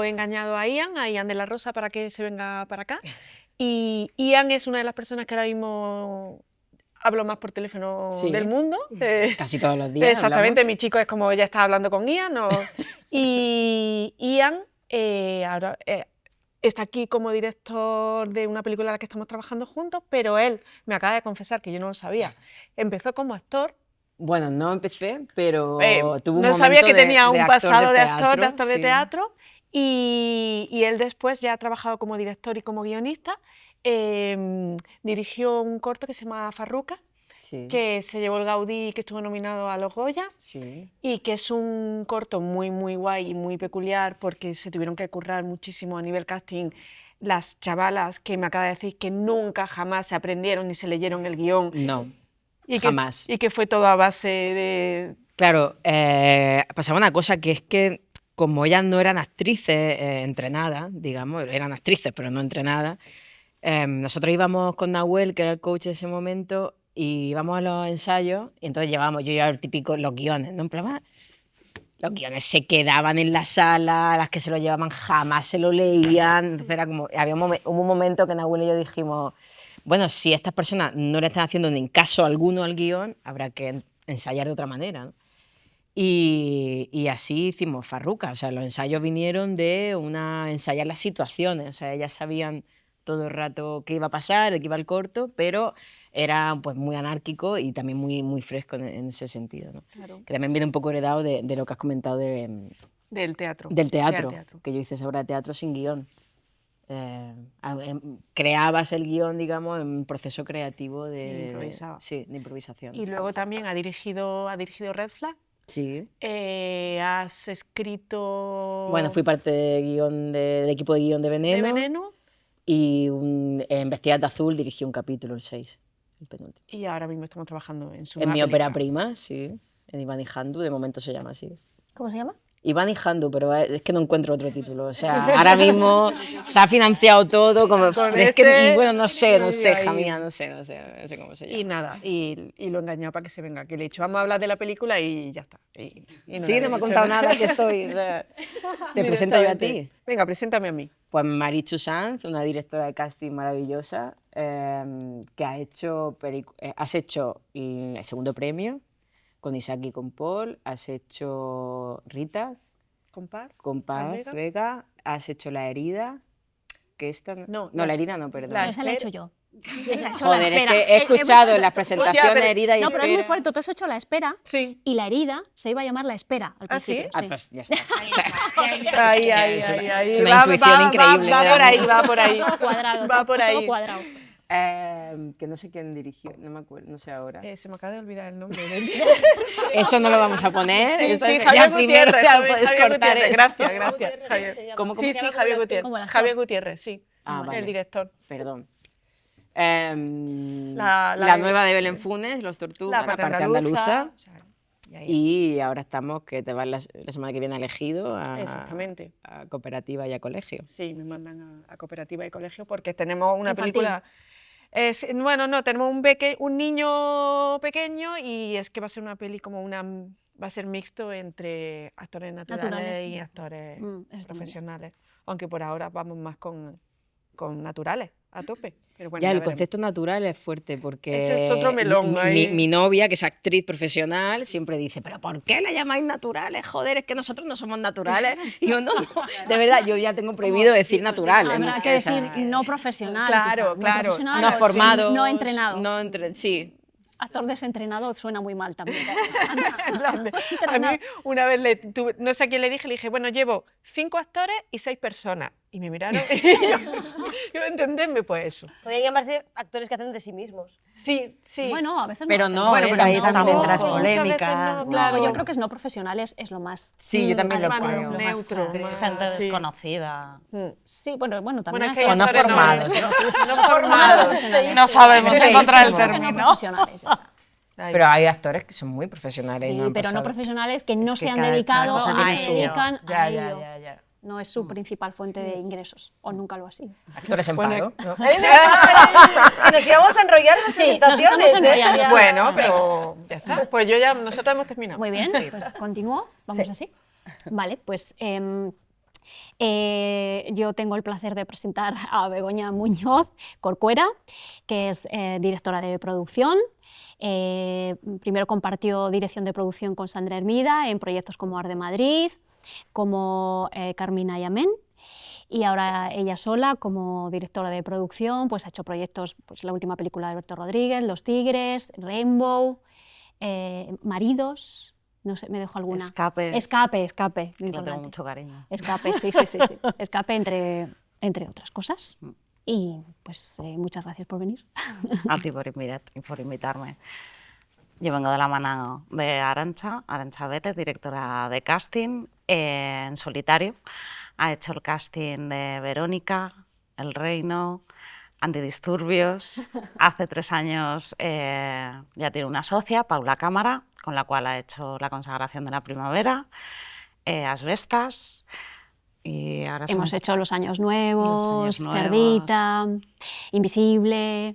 engañado a Ian de la Rosa para que se venga para acá. Y Ian es una de las personas que ahora mismo hablo más por teléfono del mundo. Casi todos los días. Exactamente, hablamos. mi chico es como ya está hablando con Ian. Y Ian ahora está aquí como director de una película en la que estamos trabajando juntos, pero él me acaba de confesar, que yo no lo sabía, empezó como actor. Bueno, no empecé, pero tuve un no momento sabía que tenía de un actor pasado de actor de sí. teatro, y él después ya ha trabajado como director y como guionista. Dirigió un corto que se llama Farruca, Sí. que se llevó el Gaudí, que estuvo nominado a los Goya, Sí. y que es un corto muy, muy guay y muy peculiar porque se tuvieron que currar muchísimo a nivel casting las chavalas, que me acaba de decir que nunca jamás se aprendieron ni se leyeron el guión. No, y jamás. Y que fue todo a base de... Claro, pasaba una cosa, que es que como ellas no eran actrices entrenadas, digamos, eran actrices pero no entrenadas, nosotros íbamos con Nahuel, que era el coach de ese momento, y íbamos a los ensayos, y entonces llevábamos, yo llevaba el típico, los guiones, ¿no? En plan, los guiones se quedaban en la sala, las que se lo llevaban jamás se lo leían, entonces era como, hubo un momento que Nahuel y yo dijimos, bueno, si estas personas no le están haciendo ni caso alguno al guión, habrá que ensayar de otra manera, ¿no? Y así hicimos Farruca, o sea, los ensayos vinieron de ensayar las situaciones, o sea, ellas sabían todo el rato qué iba a pasar, de qué iba el corto, pero era pues muy anárquico y también muy, muy fresco en ese sentido, ¿no? Claro. Que también viene un poco heredado de lo que has comentado del teatro. Del teatro, que yo hice obra de teatro sin guión. Creabas el guión, digamos, en un proceso creativo de improvisación. Y luego también ha dirigido Red Flag. Sí. Has escrito... Bueno, fui parte del equipo de guión de Veneno. Y en Vestidas de Azul dirigí un capítulo, el 6, el penúltimo. Y ahora mismo estamos trabajando en su En mi ópera prima, sí, en Iván y Jandu, de momento se llama así. ¿Cómo se llama? Iván y Jandu, pero es que no encuentro otro título. O sea, ahora mismo se ha financiado todo, como, es que, y bueno, no sé, hija mía, no sé cómo se llama. Y nada, y lo he engañado para que se venga, que le he dicho, vamos a hablar de la película y ya está. Y no me ha contado nada, que estoy... Te presento yo a ti. Venga, preséntame a mí. Pues Marichu Sanz, una directora de casting maravillosa, que has hecho el segundo premio con Isaac y con Paul, has hecho Rita, Compás, Vega, has hecho La herida, que esta... No, la herida no, perdón. Esa la he hecho yo. Joder, es que he escuchado en las presentaciones Herida y No, Espera. pero es muy fuerte, tú has hecho La espera, sí. Y La herida se iba a llamar La espera al principio. ¿Ah, sí? Pues ya está. Ahí. Es una intuición increíble. Va por ahí. Cuadrado, va por ahí. Todo cuadrado. Que no sé quién dirigió, no me acuerdo, no sé ahora. Se me acaba de olvidar el nombre. Eso no lo vamos a poner. Sí, Javier Gutiérrez, ya lo puedes cortar. Gracias, Javier. Sí, Javier Gutiérrez. Javier Gutiérrez, sí. Vale. El director. Perdón. La nueva de Belén Funes, Los Tortugas, la parte andaluza. Y ahora estamos, que te vas la semana que viene elegido Exactamente. A cooperativa y a colegio. Sí, me mandan a cooperativa y colegio porque tenemos una infantil. película... tenemos un niño pequeño y es que va a ser una peli como va a ser mixto entre actores naturales y actores profesionales. Aunque por ahora vamos más con naturales, a tope. Pero bueno, ya, el concepto natural es fuerte porque ese es otro melón. Mi novia, que es actriz profesional, siempre dice, ¿pero por qué la llamáis naturales? Joder, es que nosotros no somos naturales. Y yo, no, de verdad, yo ya tengo prohibido decir naturales. Habrá que decir no profesional. Claro. No formado. No entrenado. Sí. Actor desentrenado suena muy mal también. A mí una vez, no sé a quién le dije, bueno, llevo 5 actores y 6 personas. Y me miraron y yo entenderme, pues eso. Podrían llamarse actores que hacen de sí mismos. Sí. Bueno, a veces pero no. Bueno, pero ahí también entras muchas polémicas. veces no, claro. Yo creo que es no profesionales es lo más... Sí, yo también lo más creo. neutro. Gente desconocida. Sí, bueno, también es que o no formados. No formados. No sabemos encontrar el pero no término. profesionales, ya está. Pero hay actores que son muy profesionales. Sí, y no han pero no pasado. profesionales que no Es se que han cada dedicado cosa o tiene que se su- dedican a ello. Ya. No es su principal fuente de ingresos, o nunca lo ha sido. Actores en paro. Que nos íbamos a enrollar las Sí, nos presentaciones. estamos enrollando. Bueno, pero ya está. Pues nosotros hemos terminado. Muy bien, pues continúo, vamos así. Vale, pues Yo tengo el placer de presentar a Begoña Muñoz Corcuera, que es directora de producción. Primero compartió dirección de producción con Sandra Hermida en proyectos como Arde Madrid, como Carmina y Amén. Y ahora ella sola, como directora de producción, pues ha hecho proyectos, pues la última película de Alberto Rodríguez, Los Tigres, Rainbow, Maridos, no sé, me dejo alguna. Escape. Muy Le importante. tengo mucho cariño. Escape, sí. Escape entre otras cosas. Y pues muchas gracias por venir. A ti por invitarme. Yo vengo de la mano de Arantxa Vélez, directora de casting, en solitario. Ha hecho el casting de Verónica, El Reino, Antidisturbios. Hace 3 años ya tiene una socia, Paula Cámara, con la cual ha hecho La consagración de la primavera, Asbestas. Y ahora Hemos hecho Los Años Nuevos, Nuevos. Cerdita, Invisible,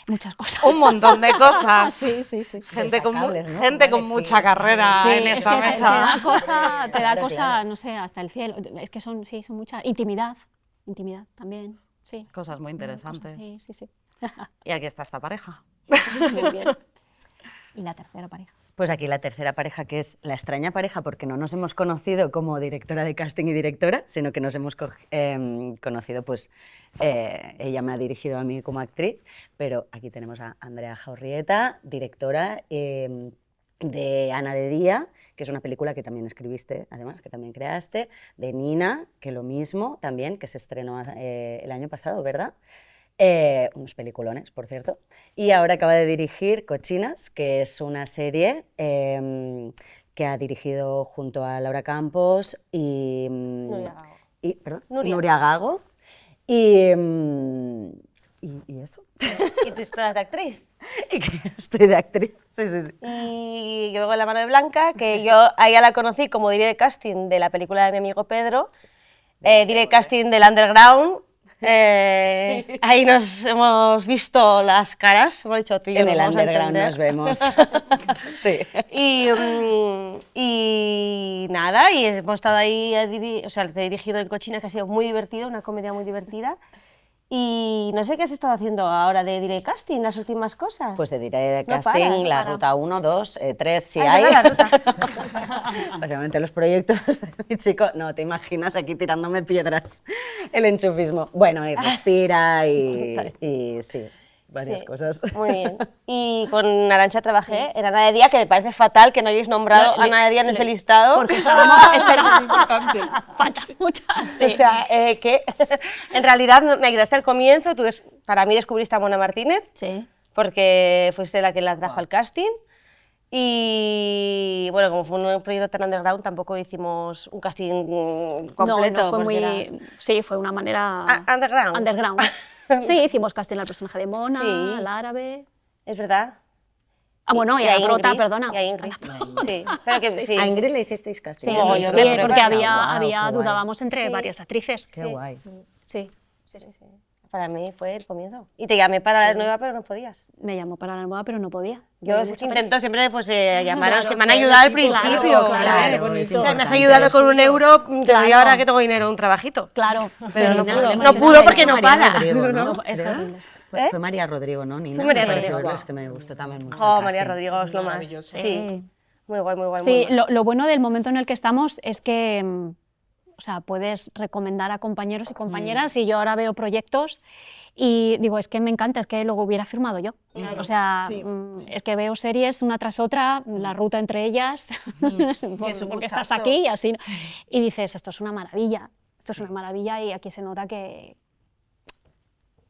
muchas cosas. Un montón de cosas. Sí. Gente con Destacables, ¿no? mucha carrera Sí, en es esta que mesa. te da cosa, Claro. no sé, hasta el cielo. Es que son muchas. Intimidad también, sí. Cosas muy interesantes. Sí. Y aquí está esta pareja. Muy bien. Y la tercera pareja. Pues aquí la tercera pareja, que es la extraña pareja, porque no nos hemos conocido como directora de casting y directora, sino que nos hemos conocido, pues ella me ha dirigido a mí como actriz, pero aquí tenemos a Andrea Jaurrieta, directora de Ana de Día, que es una película que también escribiste, además, que también creaste, de Nina, que lo mismo también, que se estrenó el año pasado, ¿verdad? Unos peliculones, por cierto. Y ahora acaba de dirigir Cochinas, que es una serie que ha dirigido junto a Laura Campos y Nuria Gago. Y eso. Y tú estás de actriz. Y que estoy de actriz. Sí. Y yo vengo de la mano de Blanca, que yo a ella la conocí como directora de casting de la película de mi amigo Pedro, directora de casting del Underground. Ahí nos hemos visto las caras, hemos dicho tú y yo En nos el vamos a underground entender. nos vemos. Sí. Y nada, y hemos estado ahí, o sea, te he dirigido en Cochinas, que ha sido muy divertido, una comedia muy divertida. Y no sé qué has estado haciendo ahora de direct casting, las últimas cosas. Pues te diré de No casting, paras, la ruta 1, 2, 3, si Ay, hay. venga, la ruta. Básicamente los proyectos, mi chico, no te imaginas aquí tirándome piedras, el enchufismo. Bueno, y respira y sí, varias Sí, cosas. Muy bien. Y con Arantxa trabajé en Ana de Día, que me parece fatal que no hayáis nombrado a Ana de Día en ese listado. Porque estábamos esperando. Faltan muchas. Sí. O sea, que en realidad me ayudaste al comienzo, tú para mí descubriste a Mona Martínez, Sí. porque fuiste la que la trajo al casting. Y bueno, como fue un proyecto tan underground, tampoco hicimos un casting completo. No fue porque muy. era- Sí, fue una manera. Underground. Underground. Sí, hicimos casting al personaje de Mona, Sí. al árabe. Es verdad. Bueno, y a Rota, perdona. Y a Ingrid. Sí, pero que sí. A Ingrid le hicisteis casting. Sí, Mogollón sí, de porque pruebas. había Guau, qué dudábamos entre Sí. varias actrices. Qué guay. Sí, Sí. Para mí fue el comienzo. Y te llamé para la nueva, pero no podías. me llamó para la nueva, pero no podía. Yo Me dio mucha intento siempre pues, llamar a los Claro, que me han claro, ayudado al equipo, principio. claro, es O bonito. sea, me has ayudado con €1, te doy ahora que tengo dinero, un trabajito. Claro, Pero no Nina, pudo. además No es pudo que porque no María para. Rodrigo, ¿no? No, es horrible. Fue María Rodrigo, ¿no, Nina? Fue María Me pareció Rodrigo. verlo, es que me gustó también mucho. Oh, el María casting. Rodrigo es lo más. Maravilloso. Sí, muy guay, muy guay. muy Sí, guay. lo bueno del momento en el que estamos es que o sea, puedes recomendar a compañeros y compañeras y yo ahora veo proyectos y digo, es que me encanta, es que luego hubiera firmado yo. Claro, O sea, sí. es que veo series una tras otra, la ruta entre ellas, es un porque estás gustazo. aquí y así. Y dices, esto es una maravilla, y aquí se nota que...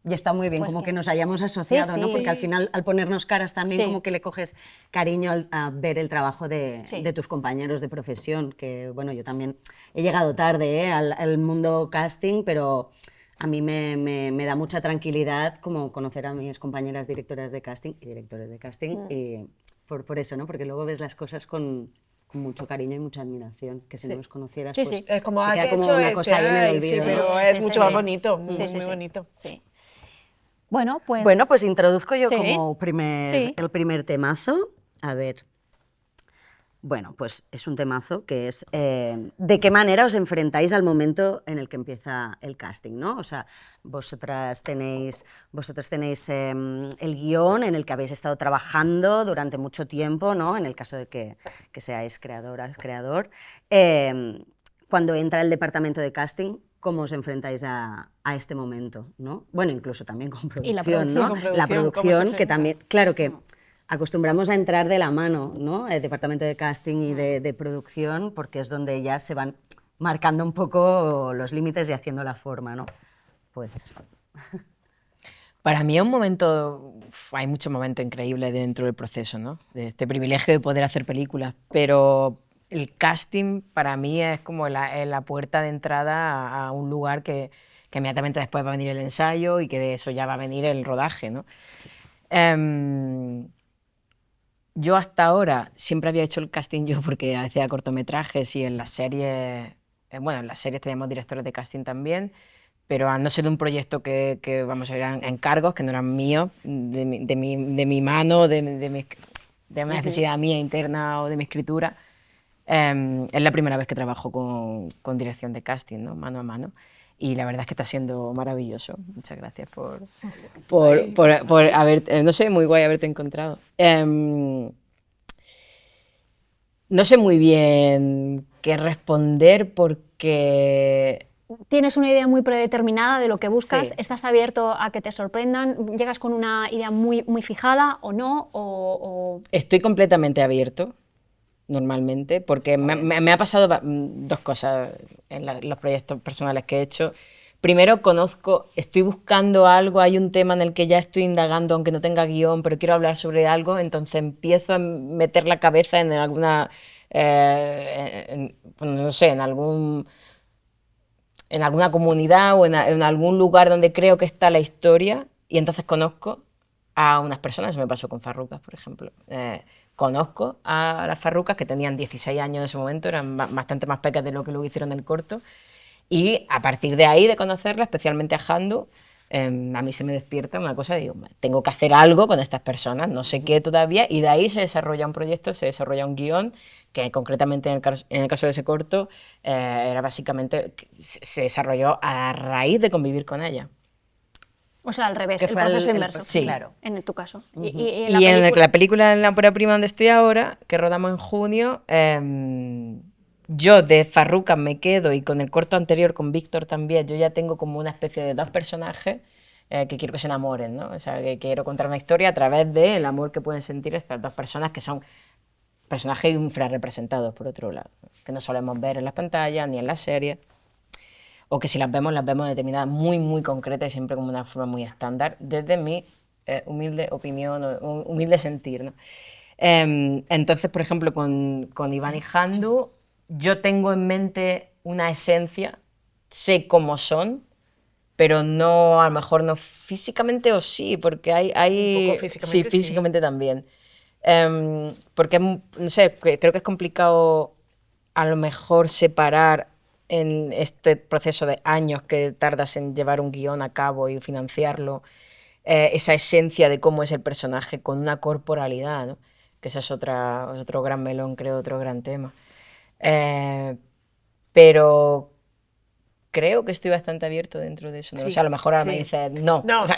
Y está muy bien Pues como que- que nos hayamos asociado, Sí, ¿no? sí. Porque al final, al ponernos caras también, Sí. como que le coges cariño a ver el trabajo Sí. de tus compañeros de profesión, que, bueno, yo también he llegado tarde al mundo casting, pero a mí me da mucha tranquilidad como conocer a mis compañeras directoras de casting y directores de casting, y por eso, ¿no? Porque luego ves las cosas con mucho cariño y mucha admiración, que si no los conocieras, Sí, pues sí. Es como, se ah, queda ¿qué he como hecho una este? cosa ahí en el Ay, olvido, sí, ¿no? pero Sí, es sí, mucho sí. más bonito, muy, Sí, sí, muy sí. bonito. Sí. Bueno, pues... Bueno, pues introduzco yo Sí. como Sí. el primer temazo. A ver. Bueno, pues es un temazo que es de qué manera os enfrentáis al momento en el que empieza el casting, ¿no? O sea, vosotros tenéis el guión en el que habéis estado trabajando durante mucho tiempo, ¿no? En el caso de que seáis creadoras, creador. Cuando entra el departamento de casting, ¿cómo os enfrentáis a este momento, ¿no? Bueno, incluso también con producción, Y la producción, ¿no? con producción, La ¿cómo se producción, que enfrenta? también, claro que acostumbramos a entrar de la mano, ¿no? El departamento de casting y de producción, porque es donde ya se van marcando un poco los límites y haciendo la forma, ¿no? Pues eso. Para mí es un momento, hay muchos momentos increíbles dentro del proceso, ¿no? De este privilegio de poder hacer películas, pero el casting para mí es como la puerta de entrada a un lugar que inmediatamente después va a venir el ensayo y que de eso ya va a venir el rodaje, ¿no? Yo hasta ahora siempre había hecho el casting yo porque hacía cortometrajes y en las series, bueno, en las series teníamos directores de casting también, pero al no ser un proyecto que vamos, eran encargos, que no eran míos, de mi mano, de una necesidad mía interna o de mi escritura, es la primera vez que trabajo con dirección de casting, ¿no? Mano a mano. Y la verdad es que está siendo maravilloso. Muchas gracias por haber, no sé, muy guay haberte encontrado. No sé muy bien qué responder porque... ¿Tienes una idea muy predeterminada de lo que buscas? Sí. ¿Estás abierto a que te sorprendan? ¿Llegas con una idea muy fijada o no? Estoy completamente abierto, normalmente, porque me ha pasado dos cosas en los proyectos personales que he hecho. Primero, estoy buscando algo, hay un tema en el que ya estoy indagando, aunque no tenga guión, pero quiero hablar sobre algo, entonces empiezo a meter la cabeza en alguna, no sé, en alguna comunidad o en algún lugar donde creo que está la historia, y entonces conozco a unas personas. Eso me pasó con Farrucas, por ejemplo. Conozco a las Farrucas, que tenían 16 años en ese momento, eran bastante más pequeñas de lo que luego hicieron en el corto, y a partir de ahí, de conocerla, especialmente a Jandu, a mí se me despierta una cosa, digo, tengo que hacer algo con estas personas, no sé qué todavía, y de ahí se desarrolla un proyecto, se desarrolla un guión, que concretamente en el caso de ese corto, era básicamente, se desarrolló a raíz de convivir con ella. O sea, al revés, Que el fue proceso el- inverso. sí. Claro. En tu caso. Y Y en la película, en la ópera prima donde estoy ahora, que rodamos en junio, yo de Farrucas me quedo, y con el corto anterior, con Víctor también, yo ya tengo como una especie de dos personajes que quiero que se enamoren, ¿no? O sea, que quiero contar una historia a través del amor que pueden sentir estas dos personas, que son personajes infrarrepresentados, por otro lado, que no solemos ver en las pantallas ni en las series, o que si las vemos determinadas, muy, muy concretas y siempre como una forma muy estándar, desde mi humilde opinión, o humilde sentir, ¿no? Entonces, por ejemplo, con Iván y Jandu, yo tengo en mente una esencia, sé cómo son, pero no, a lo mejor no físicamente, o sí, porque hay Un poco físicamente, sí, físicamente también. Porque, no sé, creo que es complicado a lo mejor separar en este proceso de años que tardas en llevar un guión a cabo y financiarlo, esa esencia de cómo es el personaje con una corporalidad, ¿no? Que ese es otro gran melón, creo, otro gran tema. Pero creo que estoy bastante abierto dentro de eso. ¿No? Sí, O sea, a lo mejor ahora sí. me dices, no, No. o sea,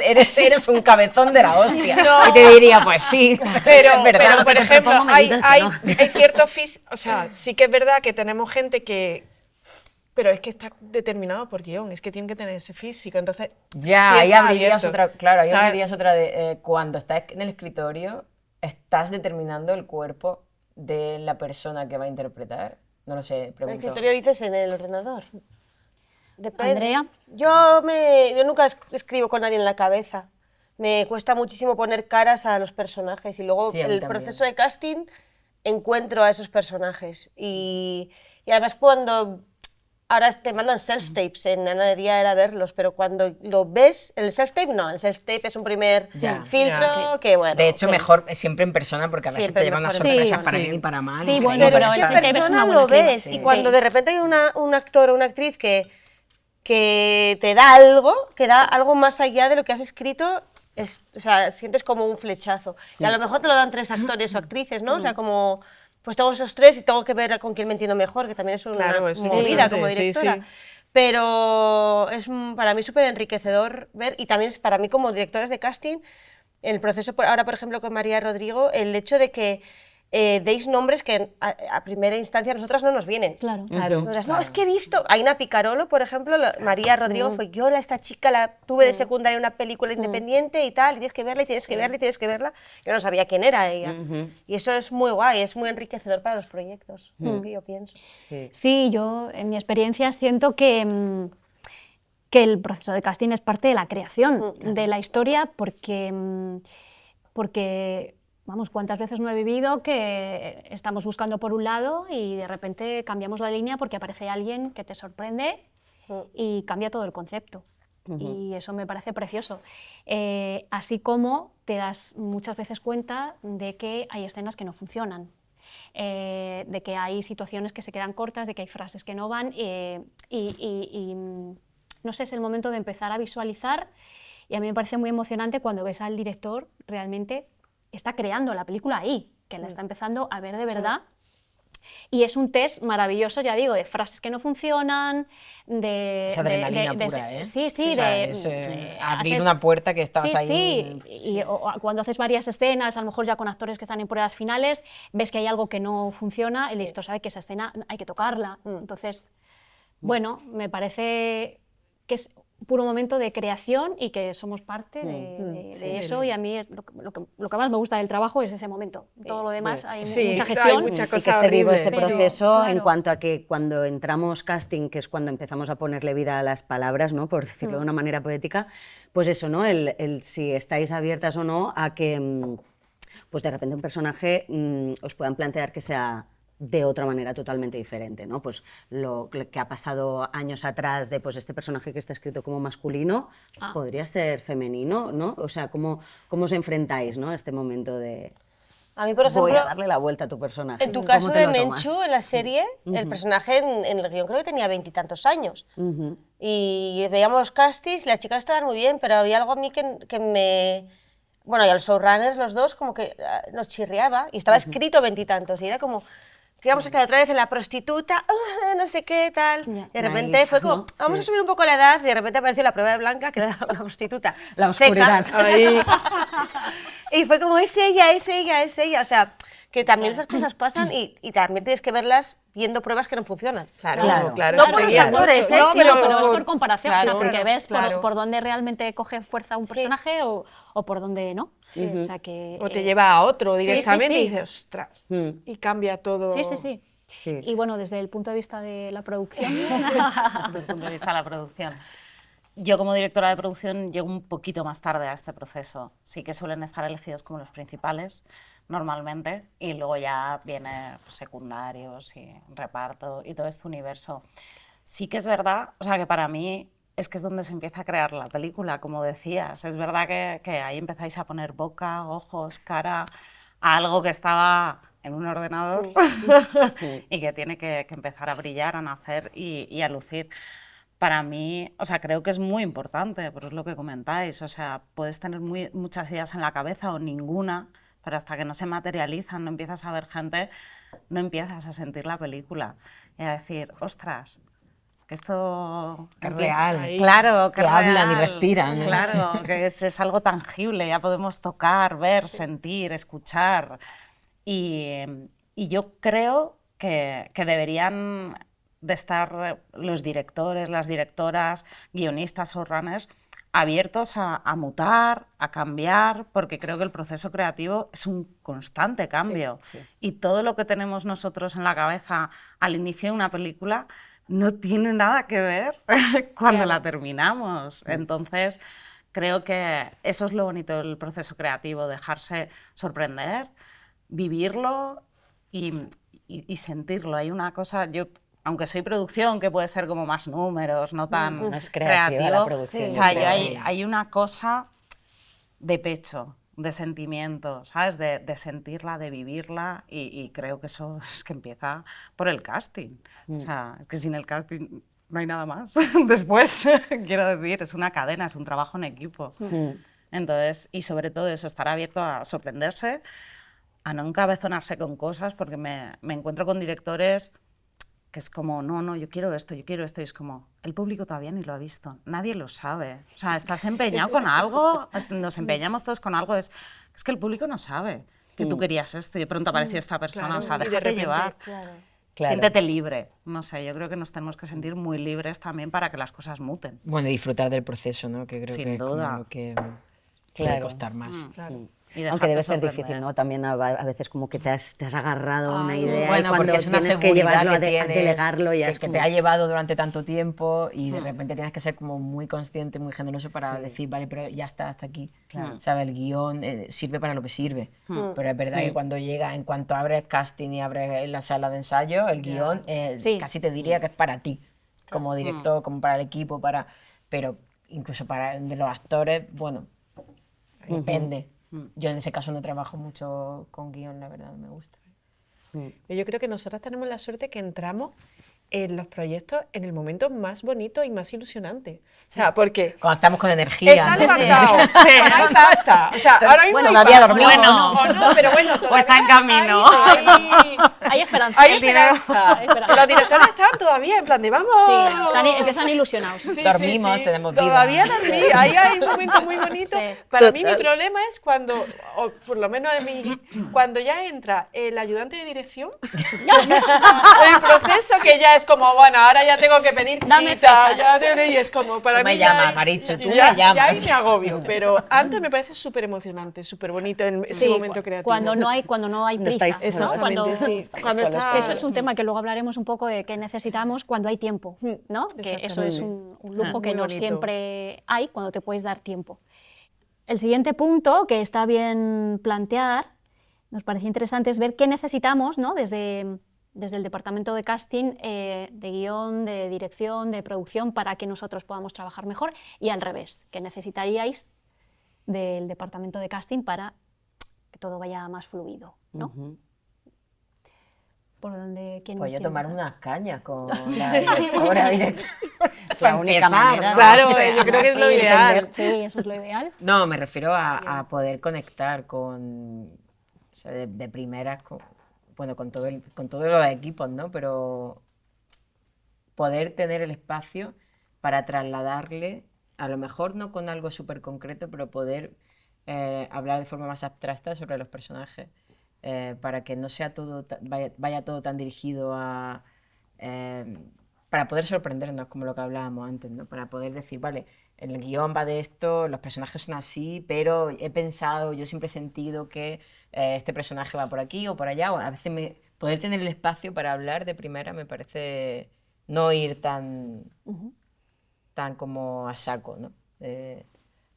eres un cabezón de la hostia. No. Y te diría, pues sí, Pero, es verdad. pero, por Te ejemplo, propongo hay medidas que no. cierto o sea, sí que es verdad que tenemos gente que... Pero es que está determinado por guión, es que tienen que tener ese físico, entonces... Ya, sí ahí está abrirías abierto. otra, claro, ahí ¿Sabes? abrirías otra de cuando estás en el escritorio, estás determinando el cuerpo de la persona que va a interpretar. No lo sé, ¿El pregunto. escritorio dices en el ordenador? Depende. Andrea. Yo nunca escribo con nadie en la cabeza. Me cuesta muchísimo poner caras a los personajes y luego Sí, a mí el también. proceso de casting encuentro a esos personajes. Y además cuando... Ahora te mandan self-tapes, en Ana de Día era verlos, pero cuando lo ves, el self-tape no, el self-tape es un primer Ya, filtro ya, que bueno... De hecho, que- mejor siempre en persona, porque a veces Siempre te llevan unas mejor en sorpresas persona. para Sí. bien y para mal. Sí, increíbles. bueno, Pero pero es el que en self-tape es persona una buena lo criba. ves, Sí. y cuando de repente hay un actor o una actriz que te da algo, que da algo más allá de lo que has escrito, o sea, sientes como un flechazo. Y a lo mejor te lo dan 3 actores o actrices, ¿no? O sea, como pues tengo esos 3 y tengo que ver con quién me entiendo mejor, que también es una movida como directora. Sí. Pero es para mí súper enriquecedor ver, y también es para mí como directoras de casting, en el proceso ahora, por ejemplo, con María Rodrigo, el hecho de que deis nombres que a primera instancia a nosotras no nos vienen. Claro. Entonces, no, es que he visto, Aina Picarolo, por ejemplo, María Rodrigo fue, yo esta chica la tuve de secundaria en una película independiente y tal, y tienes que verla, y tienes que verla, y tienes que verla. Yo no sabía quién era ella. Y eso es muy guay, es muy enriquecedor para los proyectos, lo que yo pienso. Sí, yo en mi experiencia siento que el proceso de casting es parte de la creación de la historia, porque vamos, ¿cuántas veces no he vivido que estamos buscando por un lado y de repente cambiamos la línea porque aparece alguien que te sorprende y cambia todo el concepto? Y eso me parece precioso. Así como te das muchas veces cuenta de que hay escenas que no funcionan, de que hay situaciones que se quedan cortas, de que hay frases que no van y no sé, es el momento de empezar a visualizar, y a mí me parece muy emocionante cuando ves al director realmente está creando la película ahí, que la está empezando a ver de verdad. Y es un test maravilloso, ya digo, de frases que no funcionan, de... Es adrenalina pura, ¿eh? Sí, o sea, es abrir una puerta que estabas ahí... Sí, y cuando haces varias escenas, a lo mejor ya con actores que están en pruebas finales, ves que hay algo que no funciona, el director sabe que esa escena hay que tocarla. Entonces, bueno, me parece que es puro momento de creación y que somos parte de eso, y a mí lo que más me gusta del trabajo es ese momento. Todo lo demás hay mucha gestión. Hay mucha cosa y que esté vivo ese horrible. proceso Claro. en cuanto a que cuando entramos casting, que es cuando empezamos a ponerle vida a las palabras, ¿no? Por decirlo de una manera poética, pues eso, ¿no? El si estáis abiertas o no a que pues de repente un personaje os puedan plantear que sea de otra manera totalmente diferente, ¿no? Pues lo que ha pasado años atrás de pues este personaje que está escrito como masculino podría ser femenino, ¿no? O sea, ¿cómo os enfrentáis, ¿no? a este momento de... A mí, por ejemplo, voy a darle la vuelta a tu personaje. En tu ¿Cómo caso te de lo tomas? Menchu, en la serie, el personaje en el guión creo que tenía 20 y tantos años. Y veíamos los castings y las chicas estaban muy bien, pero había algo a mí que me... Bueno, y a los showrunners, los dos, como que nos chirriaba. Y estaba escrito 20 y tantos. Y era como que íbamos a quedar otra vez en la prostituta, no sé qué, tal. Y de repente Naif, fue como, ¿no? vamos a subir un poco la edad. Y de repente apareció la prueba de Blanca, que era una prostituta La seca. oscuridad. Ahí. Y fue como, es ella, es ella, es ella. O sea, que también esas cosas pasan y también tienes que verlas viendo pruebas que no funcionan. Claro. No por los actores, mucho. ¿eh? Pero Sino es por comparación, Claro, o sea, porque ves claro. por dónde realmente coge fuerza un personaje o por dónde no. O sea que, O te lleva a otro sí, directamente sí. y dices, ostras, y cambia todo. Sí. Y bueno, desde el punto de vista de la producción... Desde el punto de vista de la producción. Yo como directora de producción llego un poquito más tarde a este proceso. Sí que suelen estar elegidos como los principales normalmente y luego ya viene pues, secundarios y reparto y todo este universo. Sí que es verdad, o sea que para mí es que es donde se empieza a crear la película, como decías. Es verdad que ahí empezáis a poner boca, ojos, cara a algo que estaba en un ordenador y que tiene que empezar a brillar, a nacer y a lucir. Para mí, o sea, creo que es muy importante, pero es lo que comentáis, o sea, puedes tener muchas ideas en la cabeza o ninguna, pero hasta que no se materializan, no empiezas a ver gente, no empiezas a sentir la película y a decir, ostras, que esto... Que es real. Claro, que es hablan y real. respiran. Claro, que es algo tangible, ya podemos tocar, ver, sentir, escuchar. Y yo creo que deberían de estar los directores, las directoras, guionistas o runners abiertos a mutar, a cambiar, porque creo que el proceso creativo es un constante cambio. Y todo lo que tenemos nosotros en la cabeza al inicio de una película no tiene nada que ver cuando la terminamos. Entonces, creo que eso es lo bonito del proceso creativo, dejarse sorprender, vivirlo y sentirlo. Hay una cosa, yo, aunque soy producción, que puede ser como más números, no tan No es creativa la producción, o sea, yo creo. hay una cosa de pecho, de sentimiento, ¿sabes? De sentirla, de vivirla y creo que eso es que empieza por el casting. O sea, es que sin el casting no hay nada más. Después, quiero decir, es una cadena, es un trabajo en equipo. Entonces, y sobre todo eso, estar abierto a sorprenderse, a no encabezonarse con cosas, porque me encuentro con directores que es como, no, yo quiero esto, y es como, el público todavía ni lo ha visto, nadie lo sabe. O sea, estás empeñado con algo, nos empeñamos todos con algo, es que el público no sabe que tú querías esto y de pronto apareció esta persona, claro, o sea, y de déjate repente, llevar. claro. Siéntete libre, no sé, yo creo que nos tenemos que sentir muy libres también para que las cosas muten. Bueno, y disfrutar del proceso, ¿no? Que creo Sin que es como duda. lo que puede Claro. costar más. Claro. Y Aunque debe dejarte ser sorprender. difícil, ¿no? También a veces como que te has agarrado a una idea Bueno, y cuando porque es una tienes que seguridad llevarlo que a tienes, delegarlo ya que, es que como... te ha llevado durante tanto tiempo y de repente tienes que ser como muy consciente, muy generoso para decir, vale, pero ya está, hasta aquí. ¿Sabes? El guión sirve para lo que sirve. Pero es verdad que cuando llega, en cuanto abres casting y abres la sala de ensayo, el guión Sí. casi te diría que es para ti, como director, como para el equipo, pero incluso para de los actores, bueno, depende. Yo en ese caso no trabajo mucho con guión, la verdad, no me gusta. Yo creo que nosotras tenemos la suerte que entramos en los proyectos en el momento más bonito y más ilusionante. O sea, porque Cuando estamos con energía. está ¿no? levantado, hay pasta. O sea, ahora mismo Bueno, hay todavía pasta. dormimos. Bueno, o no, pero bueno, O está en todavía camino. Hay esperanza. Hay esperanza. Hay esperanza. Los directores están todavía en plan de vamos. Sí, empiezan ilusionados. Sí, Dormimos, tenemos vida. Todavía dormí. Ahí hay un momento muy bonito. Sí. Para mí mi problema es cuando, o por lo menos cuando ya entra el ayudante de dirección, el proceso que ya es como, bueno, ahora ya tengo que pedir Dame cita, fechas. y es como, para Tú me mí ya llamas, ahí- Marichu, tú ya- me llamas. Ya ahí me agobio, pero antes me parece súper emocionante, súper bonito en ese momento creativo. cuando no hay prisa, estáis ¿no? solos. Cuando, Exactamente, sí. Cuando está- eso es un tema que luego hablaremos un poco de qué necesitamos cuando hay tiempo, ¿no? Que eso es un lujo que Muy no bonito. siempre hay cuando te puedes dar tiempo. El siguiente punto que está bien plantear, nos parece interesante, es ver qué necesitamos, ¿no? Desde el departamento de casting, de guión, de dirección, de producción, para que nosotros podamos trabajar mejor, y al revés, qué necesitaríais del departamento de casting para que todo vaya más fluido, ¿no? Ujú. ¿Por dónde? ¿Quién Pues yo quiere tomar empezar? unas cañas con la directora directa. Es la única manera. Claro, O sea, yo creo que es lo Sí, ideal. Sí, eso es lo ideal. No, me refiero a poder conectar con, o sea, de primeras, bueno, con todo los equipos, ¿no? Pero poder tener el espacio para trasladarle, a lo mejor no con algo súper concreto, pero poder hablar de forma más abstracta sobre los personajes, para que no sea todo, vaya todo tan dirigido a... para poder sorprendernos, como lo que hablábamos antes, ¿no? Para poder decir, vale, el guión va de esto, los personajes son así, pero he pensado, yo siempre he sentido que este personaje va por aquí o por allá, o a veces poder tener el espacio para hablar de primera me parece no ir tan como a saco, ¿no?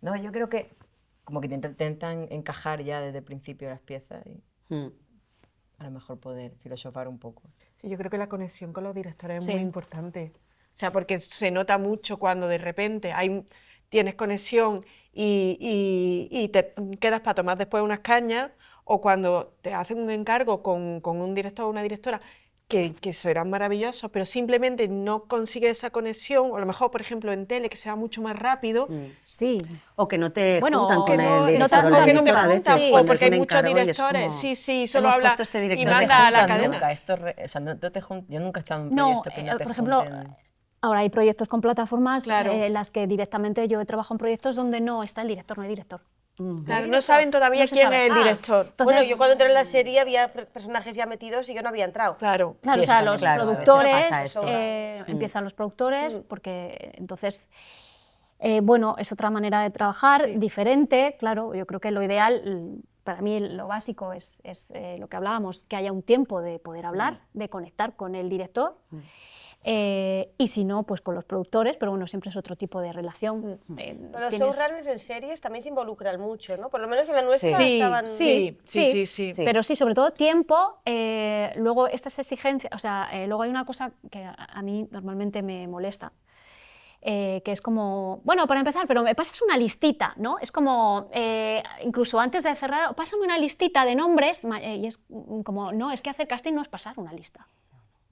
No, yo creo que como que te intentan encajar ya desde el principio las piezas y a lo mejor poder filosofar un poco. Sí, yo creo que la conexión con los directores es Sí. muy importante. O sea, porque se nota mucho cuando de repente tienes conexión y te quedas para tomar después unas cañas, o cuando te hacen un encargo con un director o una directora que serán maravillosos, pero simplemente no consigues esa conexión, o a lo mejor, por ejemplo, en tele, que sea mucho más rápido. Sí. O que no te Bueno, juntan o con que el no director te o juntan, la o que no te directora a juntan, veces, o cuando porque es un hay muchos encargo y es directores. como, Sí, solo hemos habla puesto este y director. No te manda a la juntan cadena. nunca, o sea, yo nunca he estado en un No, proyecto que no te por ejemplo, junten. ahora hay proyectos con plataformas Claro. en las que directamente yo trabajo en proyectos donde no está el director, no hay director. Claro, no saben todavía No se quién sabe. es el director. Entonces, Bueno, yo cuando entré en la serie había personajes ya metidos y yo no había entrado. Claro. claro, Sí, o sea, eso los también, claro, productores, pasa esto. empiezan los productores, porque entonces, bueno, es otra manera de trabajar, diferente, claro, yo creo que lo ideal, para mí lo básico es lo que hablábamos, que haya un tiempo de poder hablar, de conectar con el director, y si no, pues con los productores, pero bueno, siempre es otro tipo de relación. Pero los Tienes- showrunners en series también se involucran mucho, ¿no? Por lo menos en la nuestra Sí. estaban... Sí, sí, sí. Sí. Pero sí, sobre todo tiempo, luego estas exigencias, o sea, luego hay una cosa que a mí normalmente me molesta, que es como, bueno, para empezar, pero me pasas una listita, ¿no? Es como, incluso antes de cerrar, pásame una listita de nombres, y es como, no, es que hacer casting no es pasar una lista.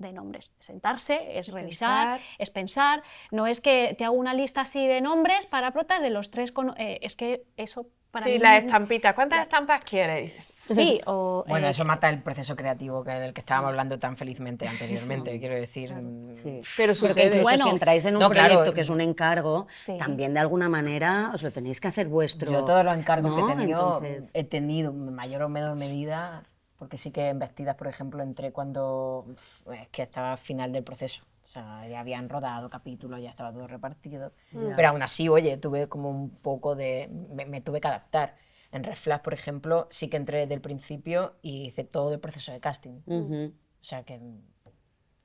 de nombres. Sentarse, es revisar, es pensar. No es que te hago una lista así de nombres para protas de los 3... es que eso para mí... Sí, la estampita. ¿Cuántas estampas quieres? Sí, o... Bueno, eso mata el proceso creativo del que estábamos hablando tan felizmente anteriormente, quiero decir. Sí. Pero que sucede. incluso Bueno, si entráis en un no, proyecto claro. que es un encargo, Sí. también de alguna manera os lo tenéis que hacer vuestro. Yo todos los encargos que ¿no? he tenido, Entonces, he tenido en mayor o menor medida, porque sí que en vestidas, por ejemplo, entré cuando es que estaba al final del proceso. O sea, ya habían rodado capítulos, ya estaba todo repartido. Pero aún así, oye, tuve como un poco de... Me tuve que adaptar. En Red Flag, por ejemplo, sí que entré desde el principio y hice todo el proceso de casting. O sea que...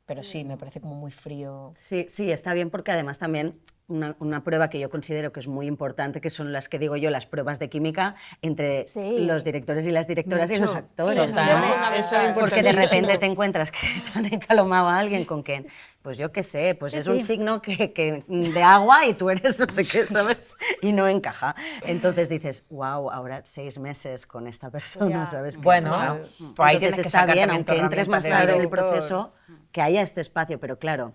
Pero sí, me parece como muy frío. sí, sí, está bien porque además también una prueba que yo considero que es muy importante, que son las que digo yo, las pruebas de química entre Sí. los directores y las directoras y los actores. Total. ¿no? Eso es Porque de repente importantísimo. te encuentras que te han encalomado a alguien con quien, pues yo qué sé, pues es un signo que de agua y tú eres no sé qué, ¿sabes? Y no encaja. Entonces dices, wow, ahora 6 meses con esta persona, Ya. ¿sabes? Bueno, pues ahí Entonces tienes que está sacar bien, también aunque tus entres más herramientas de tarde en el director. proceso, que haya este espacio, pero claro,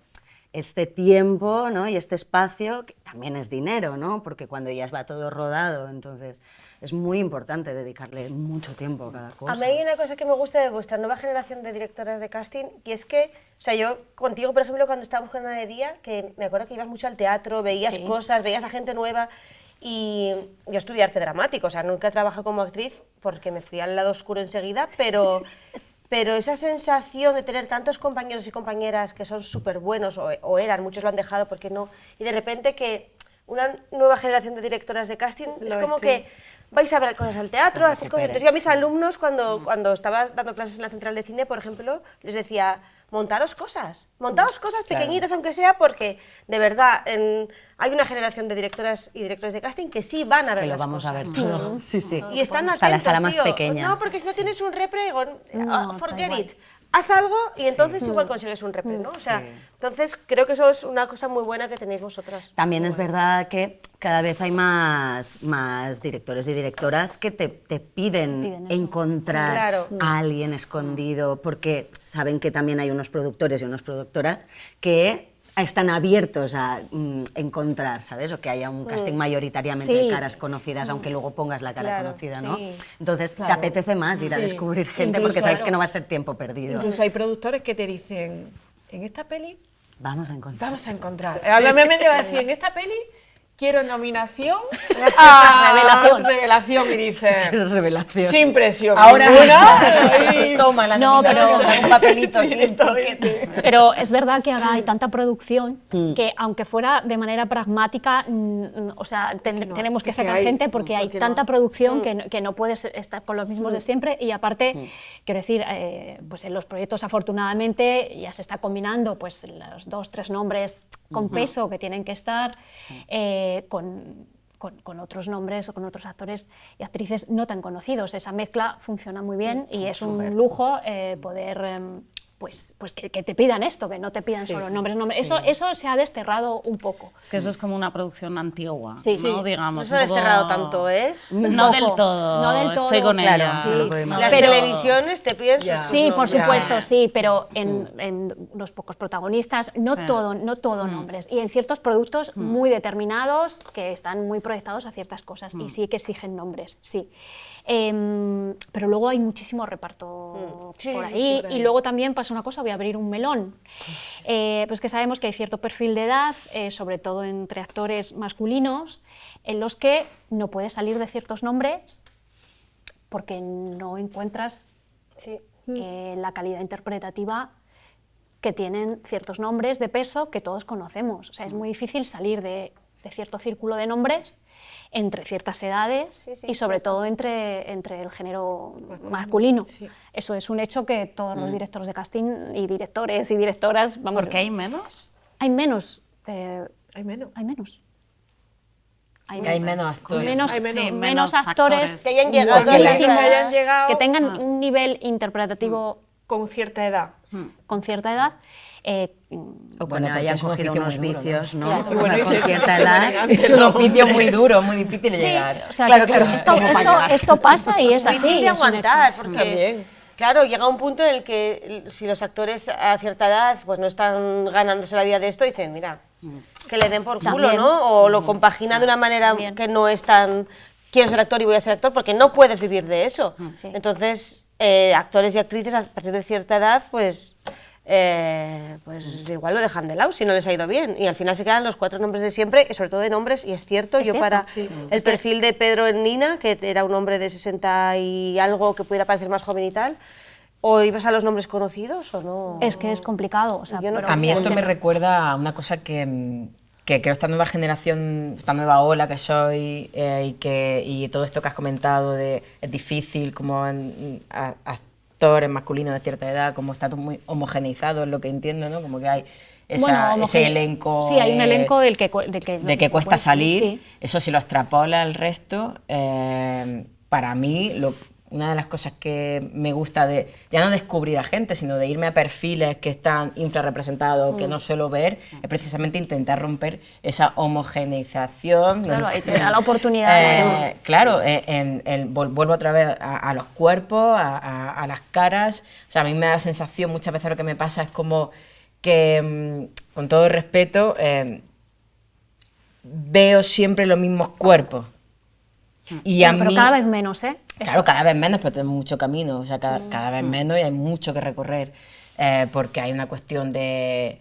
este tiempo, ¿no? Y este espacio que también es dinero, ¿no? Porque cuando ya va todo rodado, entonces es muy importante dedicarle mucho tiempo a cada cosa. A mí hay una cosa que me gusta de vuestra nueva generación de directoras de casting, y es que, o sea, yo contigo, por ejemplo, cuando estábamos con Ana de Día, que me acuerdo que ibas mucho al teatro, veías cosas, veías a gente nueva, y yo estudié arte dramático, o sea, nunca he trabajado como actriz porque me fui al lado oscuro enseguida, pero esa sensación de tener tantos compañeros y compañeras que son súper buenos, o eran, muchos lo han dejado porque no, y de repente que una nueva generación de directoras de casting es como que vais a ver cosas al teatro, a hacer cosas. Entonces yo a mis alumnos, cuando estaba dando clases en la Central de Cine, por ejemplo, les decía, montaros cosas pequeñitas aunque sea, porque de verdad hay una generación de directoras y directores de casting que sí van a ver Que lo las vamos a ver cosas. todo. Sí, sí. Y están Hasta la atentos, sala más tío. pequeña. No, porque si no tienes un repre, digo, No, forget da it. Haz algo y entonces igual consigues un repre, ¿no? O sea, entonces creo que eso es una cosa muy buena que tenéis vosotras. También es verdad que cada vez hay más directores y directoras que te piden Piden eso. encontrar Claro. a alguien escondido, porque saben que también hay unos productores y unas productoras que están abiertos a encontrar, ¿sabes? O que haya un casting mayoritariamente de Sí. caras conocidas, aunque luego pongas la cara Claro, conocida, ¿no? sí. Entonces te apetece más ir a Sí. descubrir gente Incluso, porque sabes claro. que no va a ser tiempo perdido. Incluso hay productores que te dicen, en esta peli Vamos a encontrar. vamos a encontrar. Háblame me va a decir, en esta peli quiero nominación a revelación y dice, Revelación. sin presión. Ahora ninguna. mismo. Toma la No, nominación, pero- un papelito aquí, un ticket. Pero es verdad que ahora hay tanta producción que, aunque fuera de manera pragmática, o sea, tenemos que es que sacar hay, gente porque hay porque tanta no. producción que no puedes estar con los mismos de siempre. Y aparte, quiero decir, pues en los proyectos afortunadamente ya se está combinando pues los 2, 3 nombres con peso que tienen que estar con otros nombres o con otros actores y actrices no tan conocidos. Esa mezcla funciona muy bien y es un lujo poder pues que te pidan esto, que no te pidan solo nombres. Eso se ha desterrado un poco. Es que eso es como una producción antigua, Sí. ¿no? Sí. Digamos. No se ha un poco- desterrado tanto, ¿eh? No poco, del todo. no del todo, Estoy con claro, ella. sí. No Las del Las todo. televisiones te piden sus Sí, por nombres. supuesto, sí, pero en los pocos protagonistas, no Sí. todo nombres. Y en ciertos productos muy determinados que están muy proyectados a ciertas cosas y sí que exigen nombres, sí. Pero luego hay muchísimo reparto Sí, por sí, ahí. sí, por ahí. Y luego también pasa una cosa, voy a abrir un melón. Pues que sabemos que hay cierto perfil de edad, sobre todo entre actores masculinos, en los que no puedes salir de ciertos nombres porque no encuentras Sí. la calidad interpretativa que tienen ciertos nombres de peso que todos conocemos. O sea, es muy difícil salir de cierto círculo de nombres entre ciertas edades Sí, sí, y sobre todo entre el género masculino. sí. Eso es un hecho que todos los directores de casting y directores y directoras... Vamos, ¿Por qué hay menos? Hay menos. Hay menos. Hay menos. Hay menos actores. Menos, Hay menos- sí, menos menos actores actores. Que hayan llegado que a les- esa que edad. hayan llegado que tengan un nivel interpretativo con cierta edad. con cierta edad. O Bueno, cuando porque hayan es un cogido oficio unos muy duro, ¿no? vicios, ¿no? Claro. Y bueno, y Con se- cierta se edad. mueren Es un oficio muy duro, muy difícil de Sí, llegar. o sea, Claro, que claro. esto pasa y es así. Difícil de es un hecho. aguantar, porque También. Claro, llega un punto en el que si los actores a cierta edad pues no están ganándose la vida de esto, dicen, mira, que le den por culo, También. ¿no? O lo compagina de una manera También. que no es tan, quiero ser actor y voy a ser actor, porque no puedes vivir de eso. Sí. Entonces, actores y actrices a partir de cierta edad, pues igual lo dejan de lado si no les ha ido bien. Y al final se quedan los 4 nombres de siempre, y sobre todo de nombres, y es cierto, Es yo cierto. para el perfil de Pedro en Nina, que era un hombre de 60 y algo que pudiera parecer más joven y tal, ¿o ibas a los nombres conocidos o no? Es que es complicado. O sea, Yo no- pero A mí esto el me tema- recuerda a una cosa que creo esta nueva generación, esta nueva ola que soy y todo esto que has comentado de es difícil como actores masculinos de cierta edad, como está todo muy homogeneizado, es lo que entiendo, ¿no? Como que hay ese elenco Sí, hay un elenco de que cuesta salir. Sí. Eso si lo extrapola al resto, para mí una de las cosas que me gusta de ya no descubrir a gente, sino de irme a perfiles que están infrarrepresentados, que no suelo ver, es precisamente intentar romper esa homogeneización. Claro, ahí te da la oportunidad. Claro, vuelvo otra vez a los cuerpos, a las caras. O sea, a mí me da la sensación, muchas veces lo que me pasa es como que, con todo el respeto, veo siempre los mismos cuerpos. Y a Pero mí, cada vez menos, ¿eh? claro, cada vez menos, pero tenemos mucho camino, o sea, cada vez menos y hay mucho que recorrer, porque hay una cuestión de